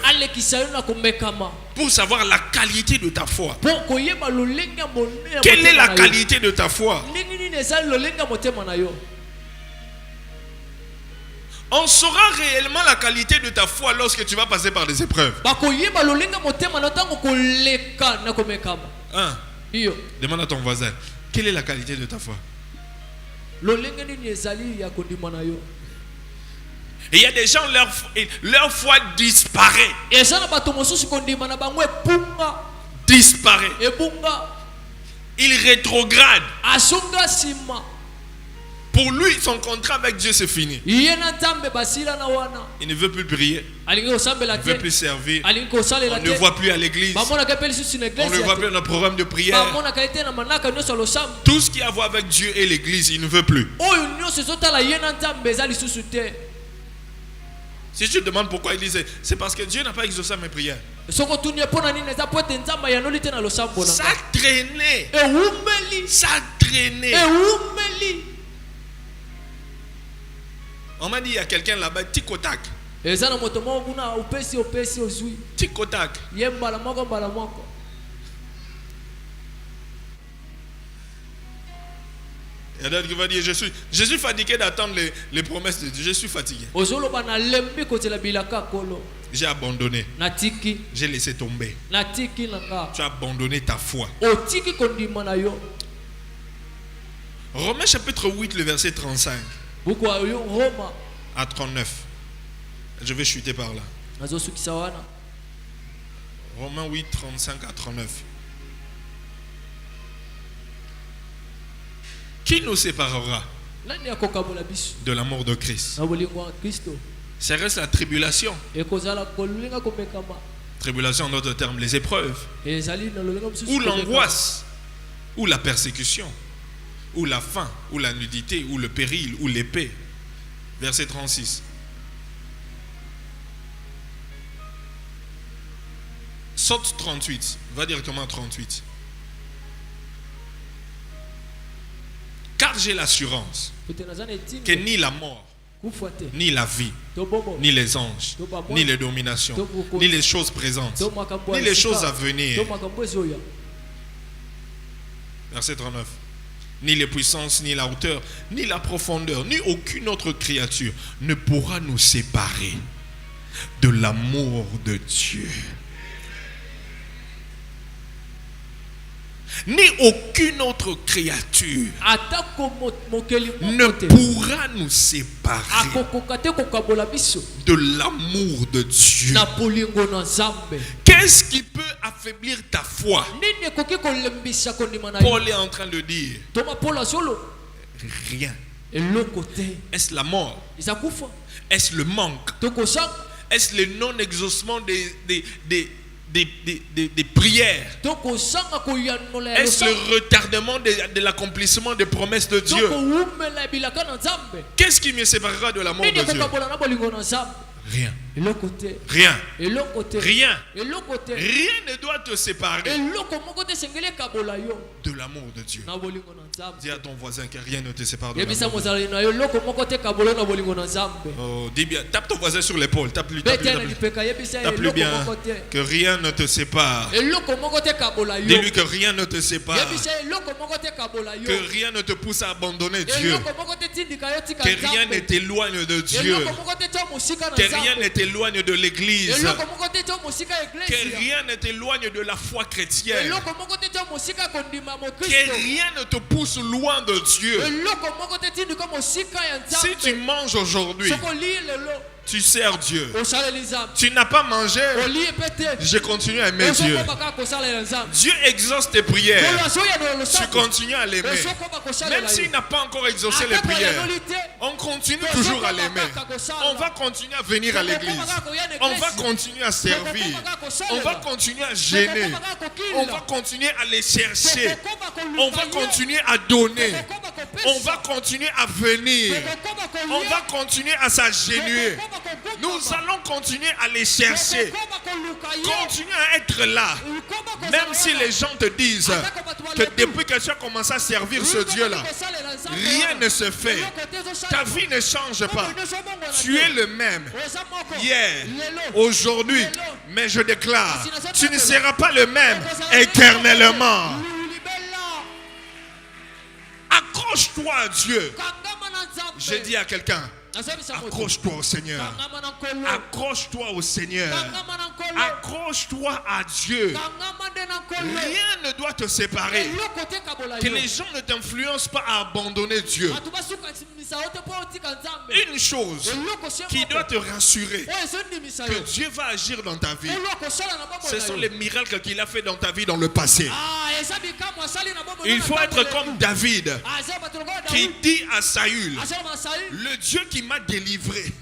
pour savoir la qualité de ta foi. Quelle est la qualité de ta foi? On saura réellement la qualité de ta foi lorsque tu vas passer par des épreuves. Demande à ton voisin, quelle est la qualité de ta foi? Et il y a des gens, leur foi disparaît. Disparaît. Il rétrograde. Pour lui, son contrat avec Dieu, c'est fini. Il ne veut plus prier. Il ne veut plus servir. On ne le voit plus à l'église. On ne le voit plus dans le programme de prière. Tout ce qui a à voir avec Dieu et l'église, il ne veut plus. Si tu te demandes pourquoi il disait, c'est parce que Dieu n'a pas exaucé mes prières. Ça traînait. Ça traînait. On m'a dit, il y a quelqu'un là-bas, tic-au-tac. Tic-au-tac. Il y a d'autres qui vont dire, je suis fatigué d'attendre les promesses de Dieu. Je suis fatigué. J'ai abandonné. J'ai laissé tomber. Tu as abandonné ta foi. Romains chapitre 8, le verset 35 à 39. Je vais chuter par là. Romains 8, 35 à 39. Qui nous séparera de l'amour de Christ? Ça reste la tribulation. Tribulation en d'autres termes, les épreuves. Ou l'angoisse, ou la persécution, ou la faim, ou la nudité, ou le péril, ou l'épée. Verset 36. Saute 38. Va directement à 38. Car j'ai l'assurance que ni la mort, ni la vie, ni les anges, ni les dominations, ni les choses présentes, ni les choses à venir. Verset 39. Ni les puissances, ni la hauteur, ni la profondeur, ni aucune autre créature ne pourra nous séparer de l'amour de Dieu. Ni aucune autre créature ne pourra nous séparer de l'amour de Dieu. Qu'est-ce qui peut affaiblir ta foi? Paul est en train de dire rien. Est-ce la mort? Est-ce le manque? Est-ce le non-exaucement des prières? Est-ce le retardement de l'accomplissement des promesses de Dieu? Qu'est-ce qui me séparera de l'amour de Dieu? Rien. Rien. Rien. Rien ne doit te séparer de l'amour de Dieu. Dis à ton voisin que rien ne te sépare de l'amour. Oh, dis bien, tape ton voisin sur l'épaule. Tape-lui bien. Que rien ne te sépare. Dis-lui que rien ne te sépare. Que rien ne te pousse à abandonner Dieu. Que rien ne t'éloigne de Dieu. Que rien ne t'éloigne de l'église. Que rien ne t'éloigne de la foi chrétienne. Que rien ne te pousse loin de Dieu. Si tu manges aujourd'hui, tu sers Dieu. Tu n'as pas mangé, je continue à aimer Dieu. Dieu exauce tes prières. Tu continues à l'aimer. Même s'il n'a pas encore exaucé les prières, on continue toujours à l'aimer. On va continuer à venir à l'église. On va continuer à servir. On va continuer à gêner. On va continuer à les chercher. On va continuer à donner. On va continuer à venir. On va continuer à s'agenouiller. Nous allons continuer à les chercher. Continue à être là. Même si les gens te disent que depuis que tu as commencé à servir ce Dieu-là, rien ne se fait. Ta vie ne change pas. Tu es le même hier, aujourd'hui. Mais je déclare, tu ne seras pas le même éternellement. Accroche-toi à Dieu. Je dis à quelqu'un, accroche-toi au Seigneur. Accroche-toi au Seigneur. Accroche-toi à Dieu. Rien ne doit te séparer. Que les gens ne t'influencent pas à abandonner Dieu. Une chose qui doit te rassurer, que Dieu va agir dans ta vie. Ce sont les miracles qu'il a fait dans ta vie dans le passé. Il faut être comme David qui dit à Saül, le Dieu qui m'a délivré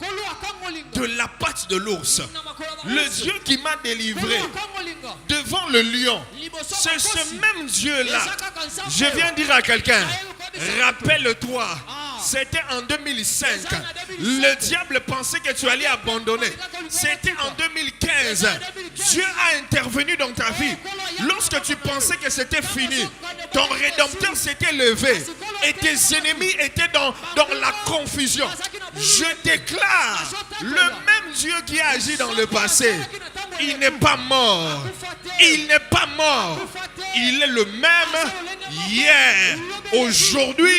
de la patte de l'ours, le Dieu qui m'a délivré devant le lion, c'est ce même Dieu-là. Je viens dire à quelqu'un, rappelle-toi, c'était en 2005. Le diable pensait que tu allais abandonner. C'était en 2015. Dieu a intervenu dans ta vie. Lorsque tu pensais que c'était fini, ton Rédempteur s'était levé et tes ennemis étaient dans la confusion. Je déclare, le même Dieu qui a agi dans le passé, il n'est pas mort. Il n'est pas mort. Il est le même hier, aujourd'hui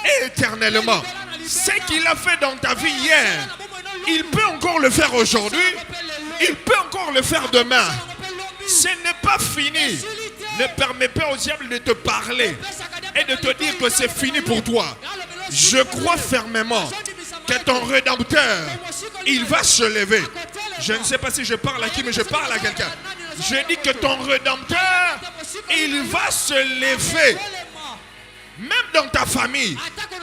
et éternellement. Ce qu'il a fait dans ta vie hier, il peut encore le faire aujourd'hui. Il peut encore le faire demain. Ce n'est pas fini. Ne permets pas au diable de te parler et de te dire que c'est fini pour toi. Je crois fermement que ton Rédempteur, il va se lever. Je ne sais pas si je parle à qui, mais je parle à quelqu'un. Je dis que ton Rédempteur, il va se lever. Même dans ta famille,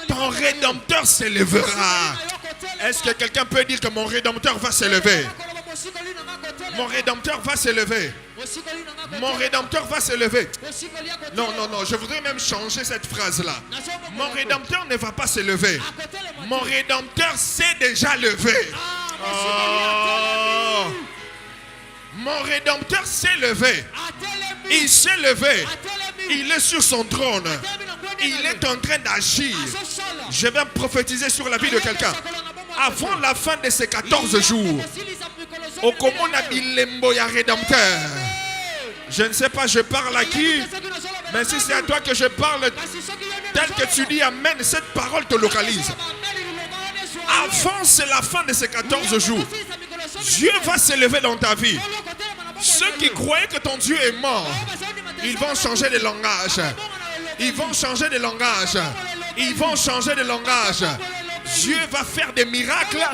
ton Rédempteur s'élèvera. Est-ce que quelqu'un peut dire que mon Rédempteur va s'élever? Mon Rédempteur va s'élever. Mon Rédempteur va s'élever. Non, non, non, je voudrais même changer cette phrase-là. Mon Rédempteur ne va pas s'élever. Mon Rédempteur s'est déjà levé. Oh. Mon Rédempteur s'est levé. Il s'est levé. Il est sur son trône. Il est en train d'agir. Je vais prophétiser sur la vie de quelqu'un. Avant la fin de ces 14 jours, au Komona Bilembo ya Rédempteur. Je ne sais pas, je parle à qui, mais si c'est à toi que je parle, tel que tu dis Amen, cette parole te localise. Avant, c'est la fin de ces 14 jours. Dieu va s'élever dans ta vie. Ceux qui croyaient que ton Dieu est mort, ils vont changer de langage. Ils vont changer de langage. Ils vont changer de langage. Dieu va faire des miracles.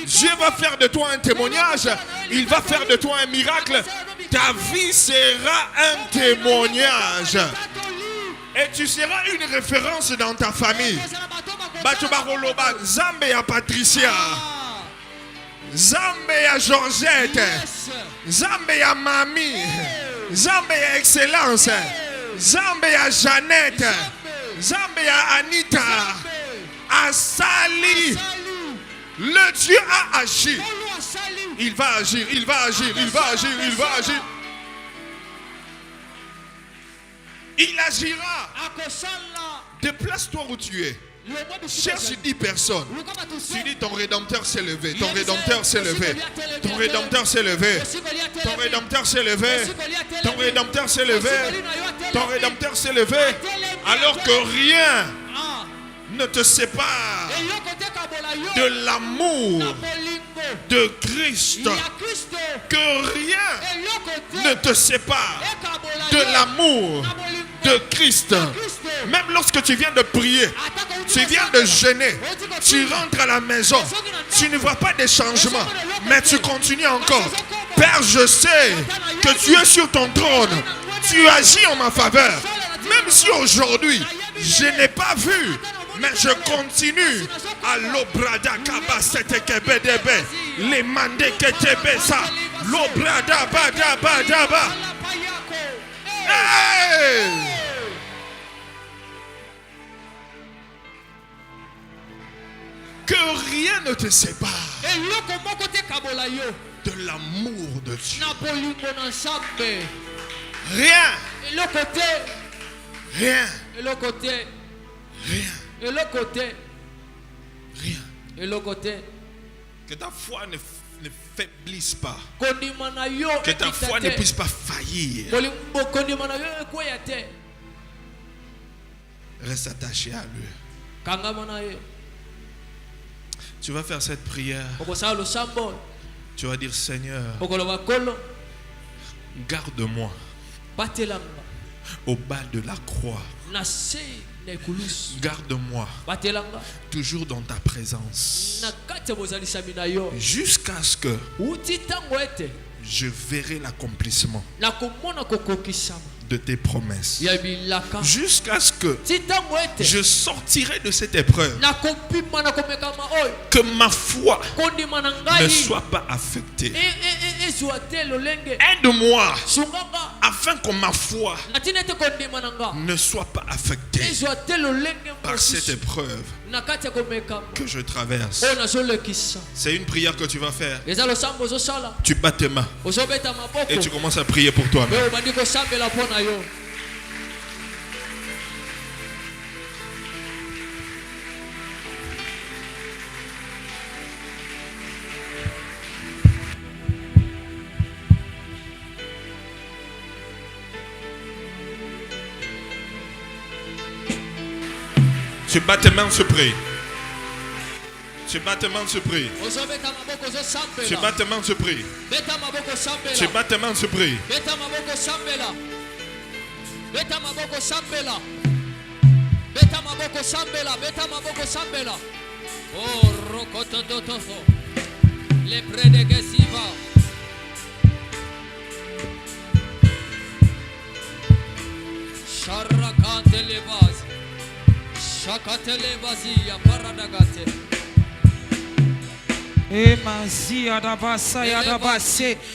Dieu va faire de toi un témoignage. Il va faire de toi un miracle. Ta vie sera un témoignage. Et tu seras une référence dans ta famille. Batubaroloba, Zambé à Patricia. Zambé à Georgette. Zambé à Mamie. Zambé à Excellence. Zambé à Jeannette. Zambé à Anita. À Sali. Le Dieu a agi. Il va agir, il va agir, il va agir, il va agir. Il agira. Déplace-toi où tu es. Cherche 10 personnes. Tu dis ton Rédempteur s'est levé. Ton Rédempteur s'est levé. Ton Rédempteur s'est levé. Ton Rédempteur s'est levé. Ton Rédempteur s'est levé. Ton Rédempteur s'est levé. Alors que rien ne te sépare de l'amour de Christ. Que rien ne te sépare de l'amour de Christ. Même lorsque tu viens de prier, tu viens de jeûner, tu rentres à la maison, tu ne vois pas de changement, mais tu continues encore. Père, je sais que tu es sur ton trône, tu agis en ma faveur. Même si aujourd'hui, je n'ai pas vu, mais je continue. À l'obrada kabasete kebedebe, les mandé ketebe sa, l'obrada bada bada ba. Hey! Que rien ne te sépare de l'amour de Dieu. Rien. Rien. Rien. Et l'autre côté. Rien. Et l'autre côté. Que ta foi ne faiblisse pas. Que ta foi ne puisse pas faillir. Reste attaché à lui. Tu vas faire cette prière. Tu vas dire, Seigneur, garde-moi au bas de la croix. Garde-moi toujours dans ta présence jusqu'à ce que je verrai l'accomplissement de tes promesses, jusqu'à ce que je sortirai de cette épreuve, que ma foi ne soit pas affectée. Aide-moi afin que ma foi ne soit pas affectée par cette épreuve que je traverse. C'est une prière que tu vas faire. Tu bats tes mains et tu commences à prier pour toi-même. Tu bats tes mains, tu pries. Tu bats tes mains, tu pries. Tu bats tes mains, tu pries. Tu bats tes mains, tu pries. Oh, rokotototo. Le predegesiva. Sharakante levaz. Shakate levazia paradagate.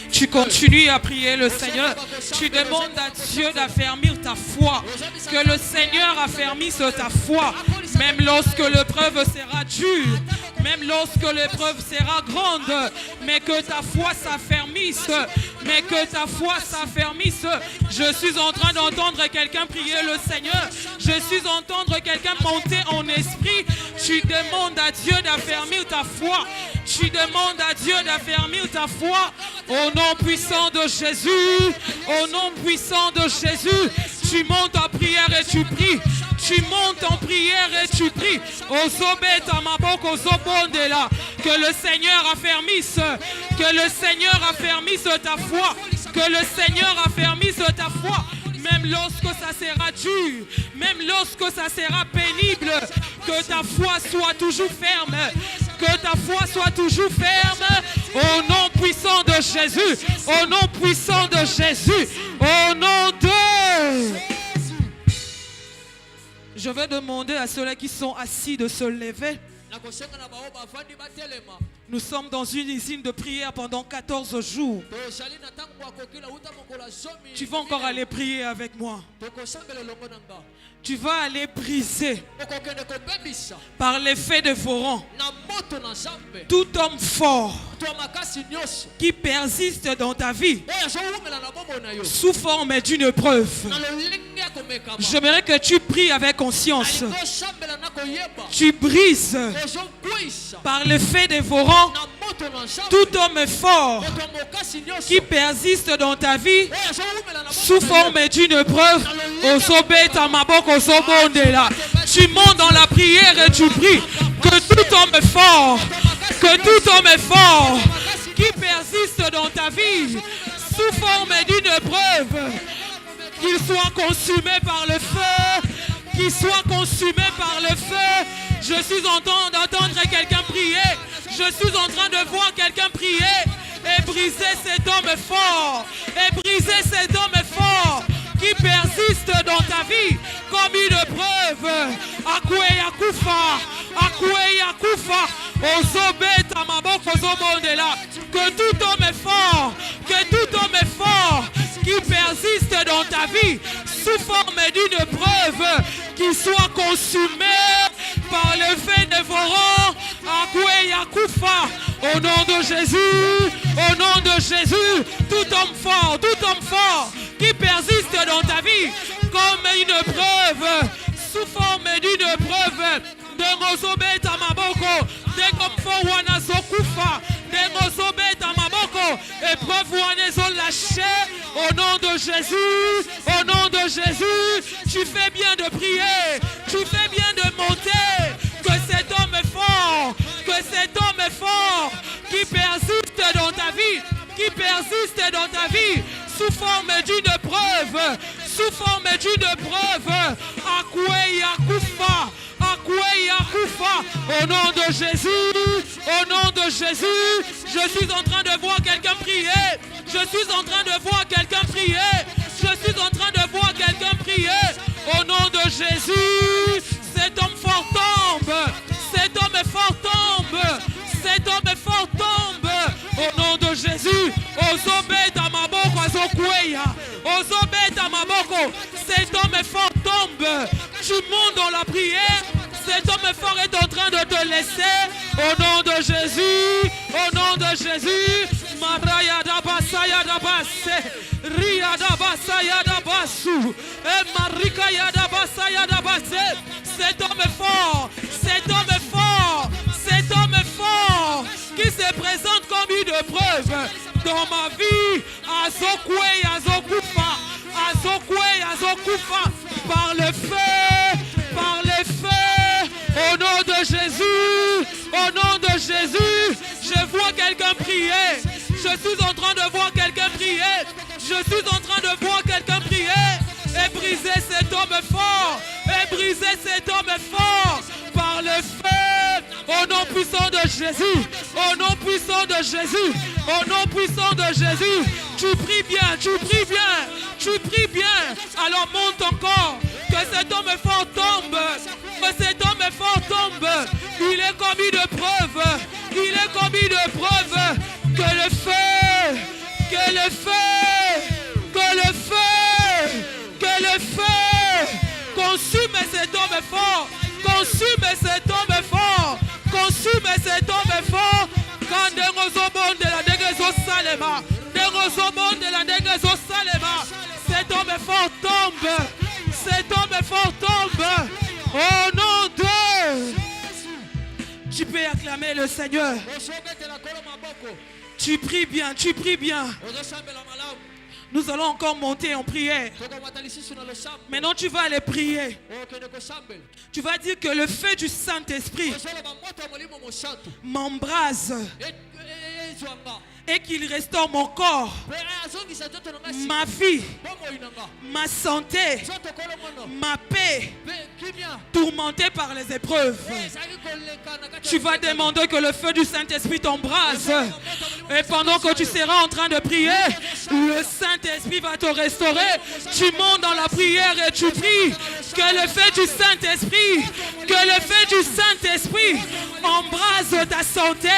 Tu continues à prier le Seigneur. Tu demandes à Dieu d'affermir ta foi. Que le Seigneur affermisse ta foi. Même lorsque l'épreuve sera dure. Même lorsque l'épreuve sera grande. Mais que ta foi s'affermisse. Mais que ta foi s'affermisse. Je suis en train d'entendre quelqu'un prier le Seigneur. Je suis en train d'entendre quelqu'un monter en esprit. Tu demandes à Dieu d'affermir ta foi. Tu demandes à Dieu d'affermir ta foi au nom puissant de Jésus. Au nom puissant de Jésus, tu montes en prière et tu pries. Tu montes en prière et tu pries. Que le Seigneur affermisse. Que le Seigneur affermisse ta foi. Que le Seigneur affermisse ta foi. Même lorsque ça sera dur, même lorsque ça sera pénible, que ta foi soit toujours ferme, que ta foi soit toujours ferme, au nom puissant de Jésus, au nom puissant de Jésus, au nom de... Je vais demander à ceux-là qui sont assis de se lever. Nous sommes dans une usine de prière pendant 14 jours. Tu vas encore aller prier avec moi. Tu vas aller briser par l'effet dévorant tout homme fort qui persiste dans ta vie sous forme d'une épreuve. J'aimerais que tu pries avec conscience. Tu brises par l'effet dévorant tout homme fort qui persiste dans ta vie sous forme d'une épreuve. Tu montes dans la prière et tu pries que tout homme fort, qui persiste dans ta vie sous forme d'une épreuve, qu'il soit consumé par le feu, qu'il soit consumé par le feu. Je suis en train d'entendre quelqu'un prier. Je suis en train de voir quelqu'un prier et briser cet homme fort. Et briser cet homme fort qui persiste dans ta vie comme une preuve. Que tout homme fort qui persiste dans ta vie sous forme d'une preuve, qu'il soit consumé par le feu dévorant. Au nom de Jésus, au nom de Jésus, tout homme fort qui persiste dans ta vie comme une preuve, sous forme d'une preuve, au nom de Jésus, au nom de Jésus, tu fais bien de prier, tu fais bien de monter, que cet homme fort qui persiste dans ta vie, sous forme d'une preuve, au nom de Jésus, je suis en train de voir quelqu'un prier, au nom de Jésus, cet homme fort tombe, au nom de Jésus, cet homme fort tombe, tu montes dans la prière, cet homme fort est en train de te laisser, au nom de Jésus, Marayada basayada basse, Riada basayada basu, et Marikayada basayada basse, cet homme fort, qui se présente comme une preuve dans ma vie, Azokufa, par le feu, au nom de Jésus, je vois quelqu'un prier, je suis en train de voir quelqu'un prier, et briser cet homme fort, par le feu, Au nom puissant de Jésus. Au nom puissant de Jésus. Au nom puissant de Jésus. Tu pries bien, tu pries bien. Tu pries bien. Alors monte encore. Que cet homme fort tombe. Que cet homme fort tombe. Il est commis de preuve. Il est commis de preuve. Que le feu. Que le feu. Que le feu. Que le feu. Consume cet homme fort. Consume cet homme fort. Consume cet homme fort. Quand de la Salema. De la Salema. Cet homme fort tombe. Cet homme fort tombe. Au nom de... Tu peux acclamer le Seigneur. Tu pries bien, tu pries bien. Nous allons encore monter en prière. Maintenant, tu vas aller prier. Tu vas dire que le feu du Saint-Esprit m'embrase et qu'il restaure mon corps, ma vie, ma santé, ma paix, tourmentée par les épreuves. Tu vas demander que le feu du Saint-Esprit t'embrase. Et pendant que tu seras en train de prier, le Saint-Esprit va te restaurer. Tu montes dans la prière et tu pries que le feu du Saint-Esprit, que le feu du Saint-Esprit embrase ta santé,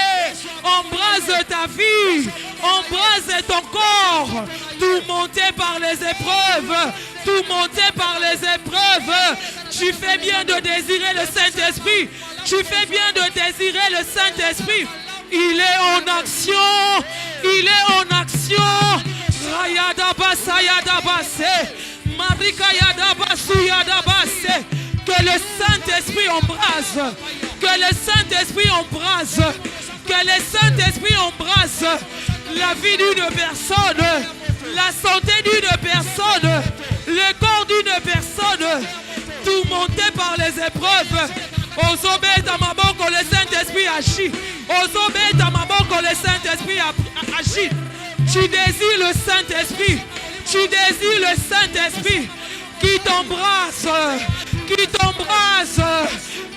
embrase ta vie, embrase ton corps, tourmenté par les épreuves, tourmenté par les épreuves. Tu fais bien de désirer le Saint-Esprit. Tu fais bien de désirer le Saint-Esprit. Il est en action. Il est en action. Que le Saint-Esprit embrase. Que le Saint-Esprit embrase. Que le Saint-Esprit embrase la vie d'une personne, la santé d'une personne, le corps d'une personne, tourmenté par les épreuves. Aux obéis à ma mort, que le Saint-Esprit agit. Aux obéis à ma mort, que le Saint-Esprit agit. Tu désires le Saint-Esprit. Tu désires le Saint-Esprit qui t'embrasse, qui t'embrasse,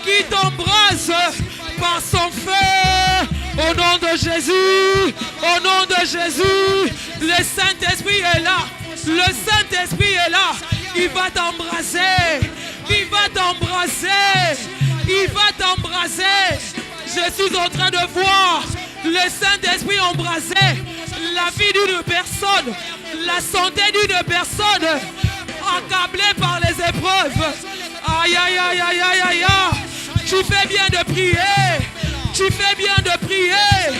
qui t'embrasse par son feu. Au nom de Jésus, au nom de Jésus, le Saint-Esprit est là. Le Saint-Esprit est là. Il va t'embraser. Il va t'embraser. Il va t'embraser. Je suis en train de voir le Saint-Esprit embraser la vie d'une personne, la santé d'une personne accablée par les épreuves. Aïe, aïe, aïe, aïe, aïe, aïe. Tu fais bien de prier. Tu fais bien de prier.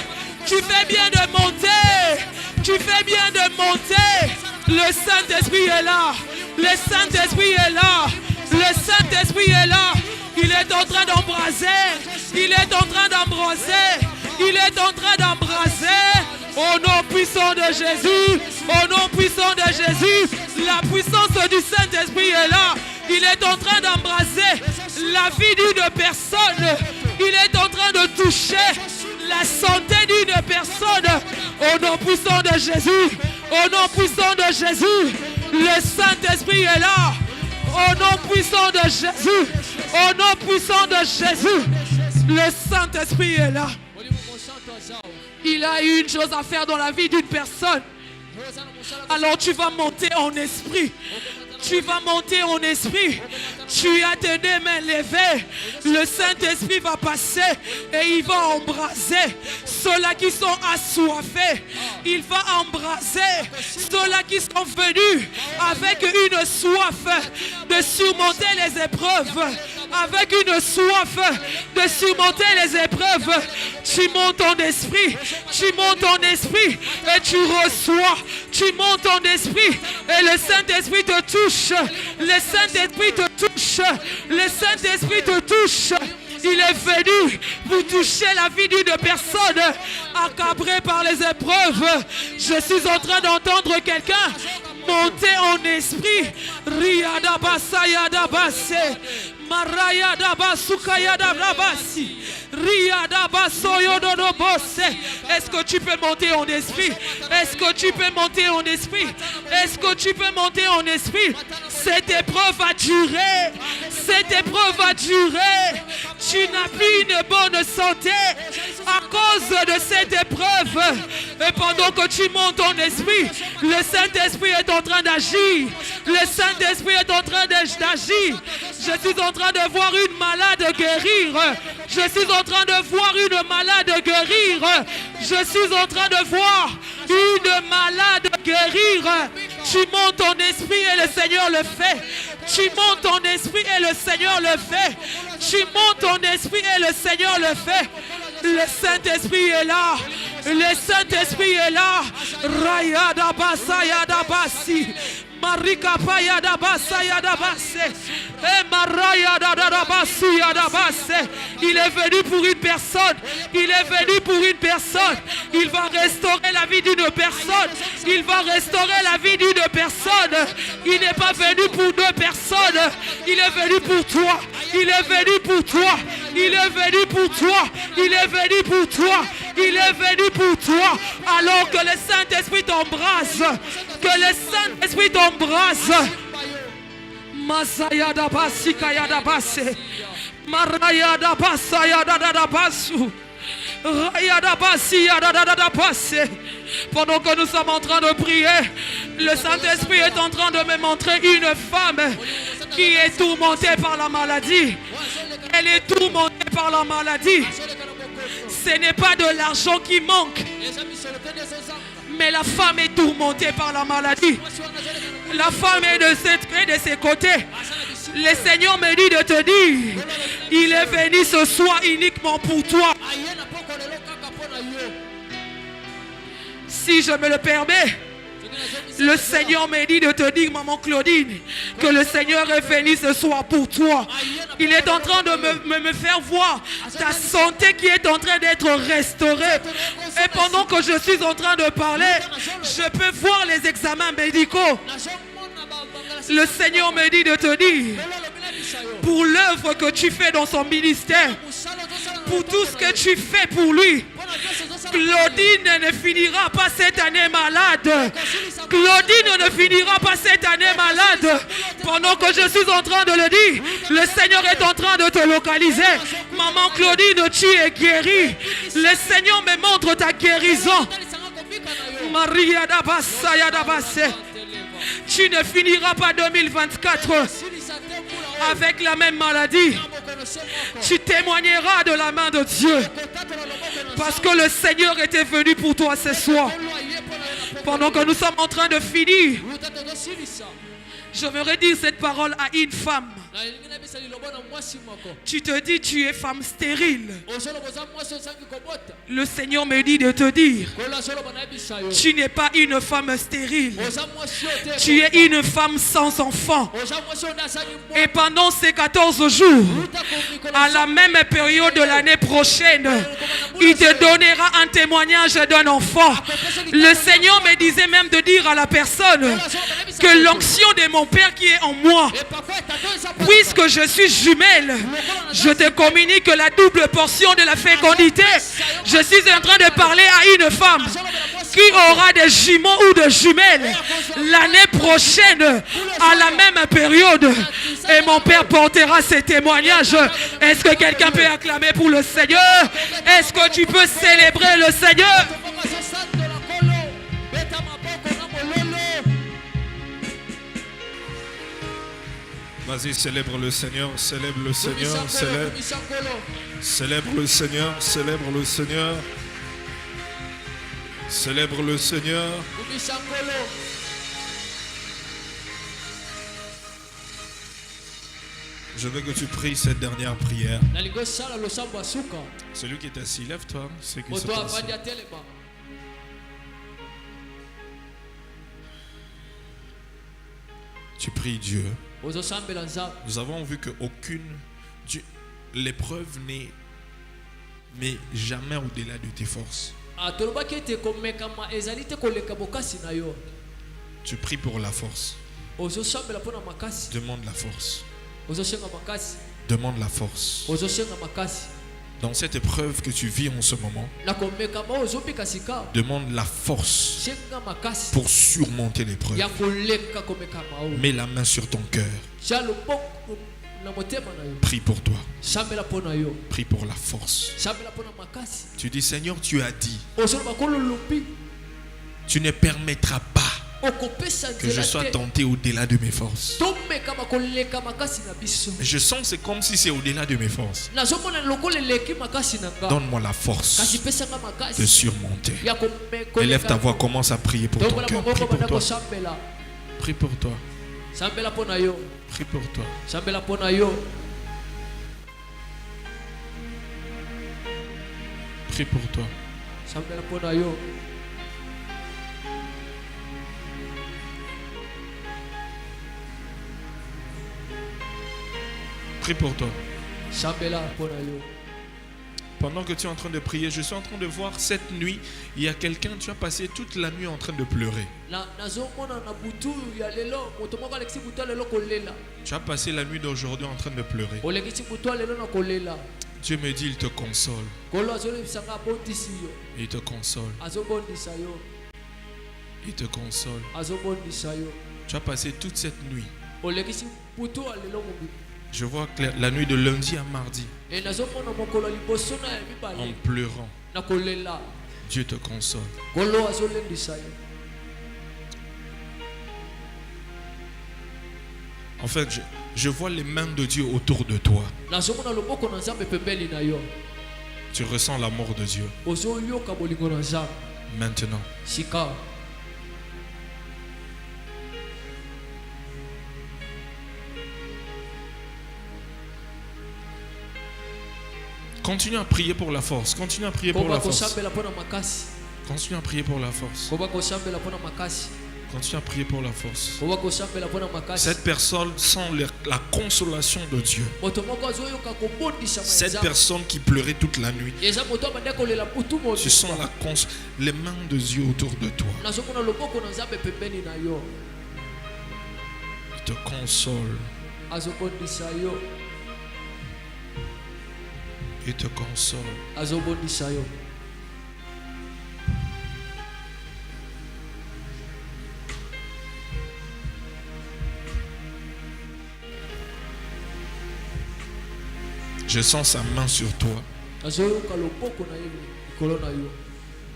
Tu fais bien de monter. Tu fais bien de monter. Le Saint-Esprit est là. Le Saint-Esprit est là. Le Saint-Esprit est là. Il est en train d'embraser. Il est en train d'embraser. Il est en train d'embraser. Au nom puissant de Jésus. Au nom puissant de Jésus. La puissance du Saint-Esprit est là. Il est en train d'embraser la vie d'une personne. Il est en train de toucher la santé d'une personne. Au nom puissant de Jésus. Au nom puissant de Jésus. Le Saint-Esprit est là. Au nom puissant de Jésus. Au nom puissant de Jésus. Le Saint-Esprit est là. Il a une chose à faire dans la vie d'une personne. Alors tu vas monter en esprit. Tu vas monter en esprit. Tu as tes deux mains levées. Le Saint-Esprit va passer et il va embraser ceux-là qui sont assoiffés. Il va embraser ceux-là qui sont venus avec une soif de surmonter les épreuves. Avec une soif de surmonter les épreuves. Tu montes en esprit. Tu montes en esprit et tu reçois. Tu montes en esprit et le Saint-Esprit te touche. Le Saint-Esprit te touche. Le Saint-Esprit te touche. Il est venu pour toucher la vie d'une personne accablée par les épreuves. Je suis en train d'entendre quelqu'un monter en esprit. Riadabasayadabase. Marayadabasukayadabasi. Riadabasoyodobose. Est-ce que tu peux monter en esprit? Est-ce que tu peux monter en esprit? Est-ce que tu peux monter en esprit? Cette épreuve va durer. Cette épreuve va durer. Tu n'as plus une bonne santé à cause de cette épreuve. Et pendant que tu montes ton esprit, le Saint-Esprit est en train d'agir. Le Saint-Esprit est en train d'agir. Je suis en train de voir une malade guérir. Je suis en train de voir une malade guérir. Je suis en train de voir une malade guérir. Tu montes ton esprit et le Seigneur le fait. Tu montes ton esprit et le Seigneur le fait. Tu montes ton esprit et le Seigneur le fait. Le Saint-Esprit est là. Le Saint-Esprit est là. Raya da basaya da basi. Marika paya da basaya da base. Et maraya da basuya da base. Il est venu pour une personne. Il est venu pour une personne. Il va restaurer la vie d'une personne. Il va restaurer la vie d'une personne. Il n'est pas venu pour deux personnes. Il est venu pour toi. Il est venu pour toi. Il est venu pour toi. Il est venu pour toi. Il est venu pour toi. Alors que le Saint-Esprit t'embrasse. Que le Saint-Esprit t'embrasse. Masaya da basi kaya da base. Maraya da basaya da basu. Raya da basi da base. Pendant que nous sommes en train de prier, le Saint-Esprit est en train de me montrer une femme qui est tourmentée par la maladie. Elle est tourmentée par la maladie. Ce n'est pas de l'argent qui manque, mais la femme est tourmentée par la maladie. La femme est de ses côtés. Le Seigneur me dit de te dire, il est venu ce soir uniquement pour toi. Si je me le permets, le Seigneur m'a dit de te dire, maman Claudine, que le Seigneur est venu ce soir pour toi. Il est en train de me faire voir ta santé qui est en train d'être restaurée. Et pendant que je suis en train de parler, je peux voir les examens médicaux. Le Seigneur me dit de te dire, pour l'œuvre que tu fais dans son ministère, pour tout ce que tu fais pour lui, Claudine ne finira pas cette année malade. Claudine ne finira pas cette année malade. Pendant que je suis en train de le dire, le Seigneur est en train de te localiser. Maman Claudine, tu es guérie. Le Seigneur me montre ta guérison. Maria Dabasaya Dabase. Tu ne finiras pas 2024 avec la même maladie. Tu témoigneras de la main de Dieu. Parce que le Seigneur était venu pour toi ce soir. Pendant que nous sommes en train de finir, je voudrais dire cette parole à une femme. Tu te dis, tu es femme stérile. Le Seigneur me dit de te dire, tu n'es pas une femme stérile. Tu es une femme sans enfant. Et pendant ces 14 jours, à la même période de l'année prochaine, il te donnera un témoignage d'un enfant. Le Seigneur me disait même de dire à la personne que l'onction de mon Père qui est en moi, puisque je suis jumelle, je te communique la double portion de la fécondité. Je suis en train de parler à une femme qui aura des jumeaux ou des jumelles l'année prochaine à la même période. Et mon Père portera ces témoignages. Est-ce que quelqu'un peut acclamer pour le Seigneur? Est-ce que tu peux célébrer le Seigneur? Vas-y, célèbre le Seigneur, célèbre le Seigneur, célèbre. Célèbre le Seigneur, célèbre le Seigneur. Célèbre le Seigneur. Je veux que tu pries cette dernière prière. Celui qui est assis, lève-toi. C'est qui se passe. Tu pries Dieu. Nous avons vu qu'aucune l'épreuve n'est jamais au-delà de tes forces. Tu pries pour la force. Demande la force. Demande la force. Dans cette épreuve que tu vis en ce moment, demande la force pour surmonter l'épreuve. Mets la main sur ton cœur. Prie pour toi. Prie pour la force. Tu dis, Seigneur, tu as dit, tu ne permettras pas que je sois tenté au-delà de mes forces. Je sens c'est comme si c'est au-delà de mes forces. Donne-moi la force de surmonter. Élève ta voix, commence à prier pour ton cœur. Prie pour toi. Prie pour toi. Prie pour toi. Prie pour toi. Prie pour toi. Pendant que tu es en train de prier, je suis en train de voir cette nuit, il y a quelqu'un, tu as passé toute la nuit en train de pleurer. Tu as passé la nuit d'aujourd'hui en train de pleurer. Dieu me dit, il te console. Il te console. Il te console. Tu as passé toute cette nuit. Je vois que la nuit de lundi à mardi, en pleurant, Dieu te console. En fait, je vois les mains de Dieu autour de toi. Tu ressens l'amour de Dieu. Maintenant. Continue à prier pour la force. Continue à prier pour la force. Continue à prier pour la force. Continue à prier pour la force. Cette personne sent la consolation de Dieu. Cette personne qui pleurait toute la nuit. Tu sens les mains de Dieu autour de toi. Il te console. Il te console. Je sens sa main sur toi.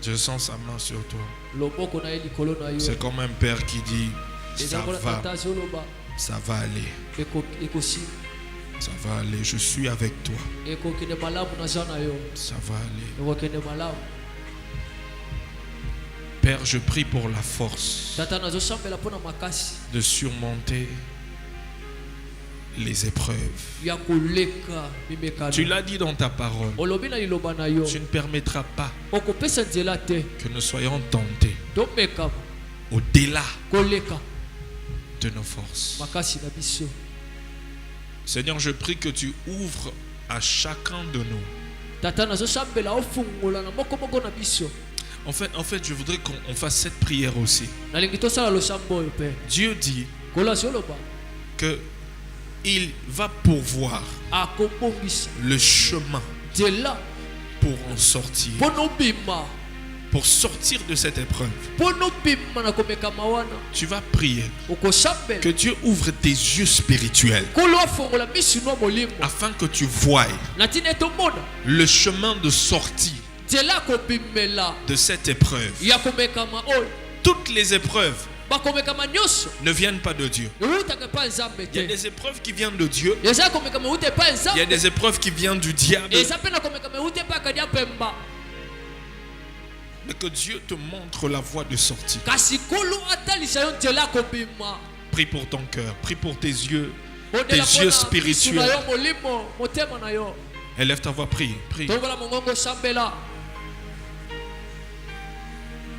Je sens sa main sur toi. C'est comme un père qui dit, ça va aller. Ça va aller, je suis avec toi. Ça va aller. Père, je prie pour la force de surmonter les épreuves. Tu l'as dit dans ta parole. Tu ne permettras pas que nous soyons tentés au-delà de nos forces. Seigneur, je prie que tu ouvres à chacun de nous. En fait, je voudrais qu'on fasse cette prière aussi. Dieu dit que il va pourvoir le chemin pour en sortir. Pour sortir de cette épreuve, tu vas prier que Dieu ouvre tes yeux spirituels afin que tu voies le chemin de sortie de cette épreuve. Toutes les épreuves ne viennent pas de Dieu. Il y a des épreuves qui viennent de Dieu. Il y a des épreuves qui viennent du diable. Mais que Dieu te montre la voie de sortie. Prie pour ton cœur, prie pour tes yeux spirituels. Élève ta voix, prie, prie.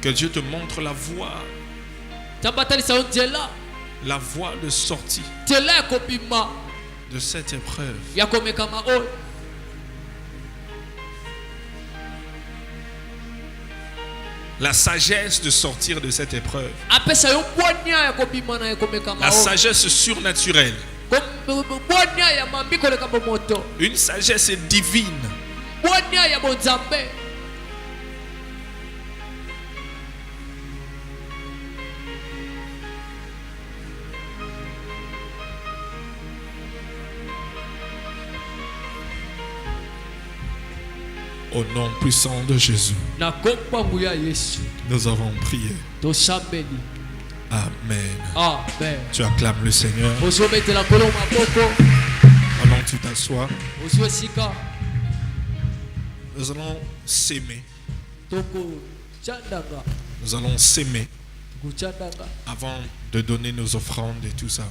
Que Dieu te montre la voie de sortie de cette épreuve. La sagesse de sortir de cette épreuve. La sagesse surnaturelle. Une sagesse divine. Au nom puissant de Jésus, nous avons prié. Amen. Amen. Tu acclames le Seigneur. Pendant que tu t'assois, nous allons s'aimer. Nous allons s'aimer avant de donner nos offrandes et tout ça.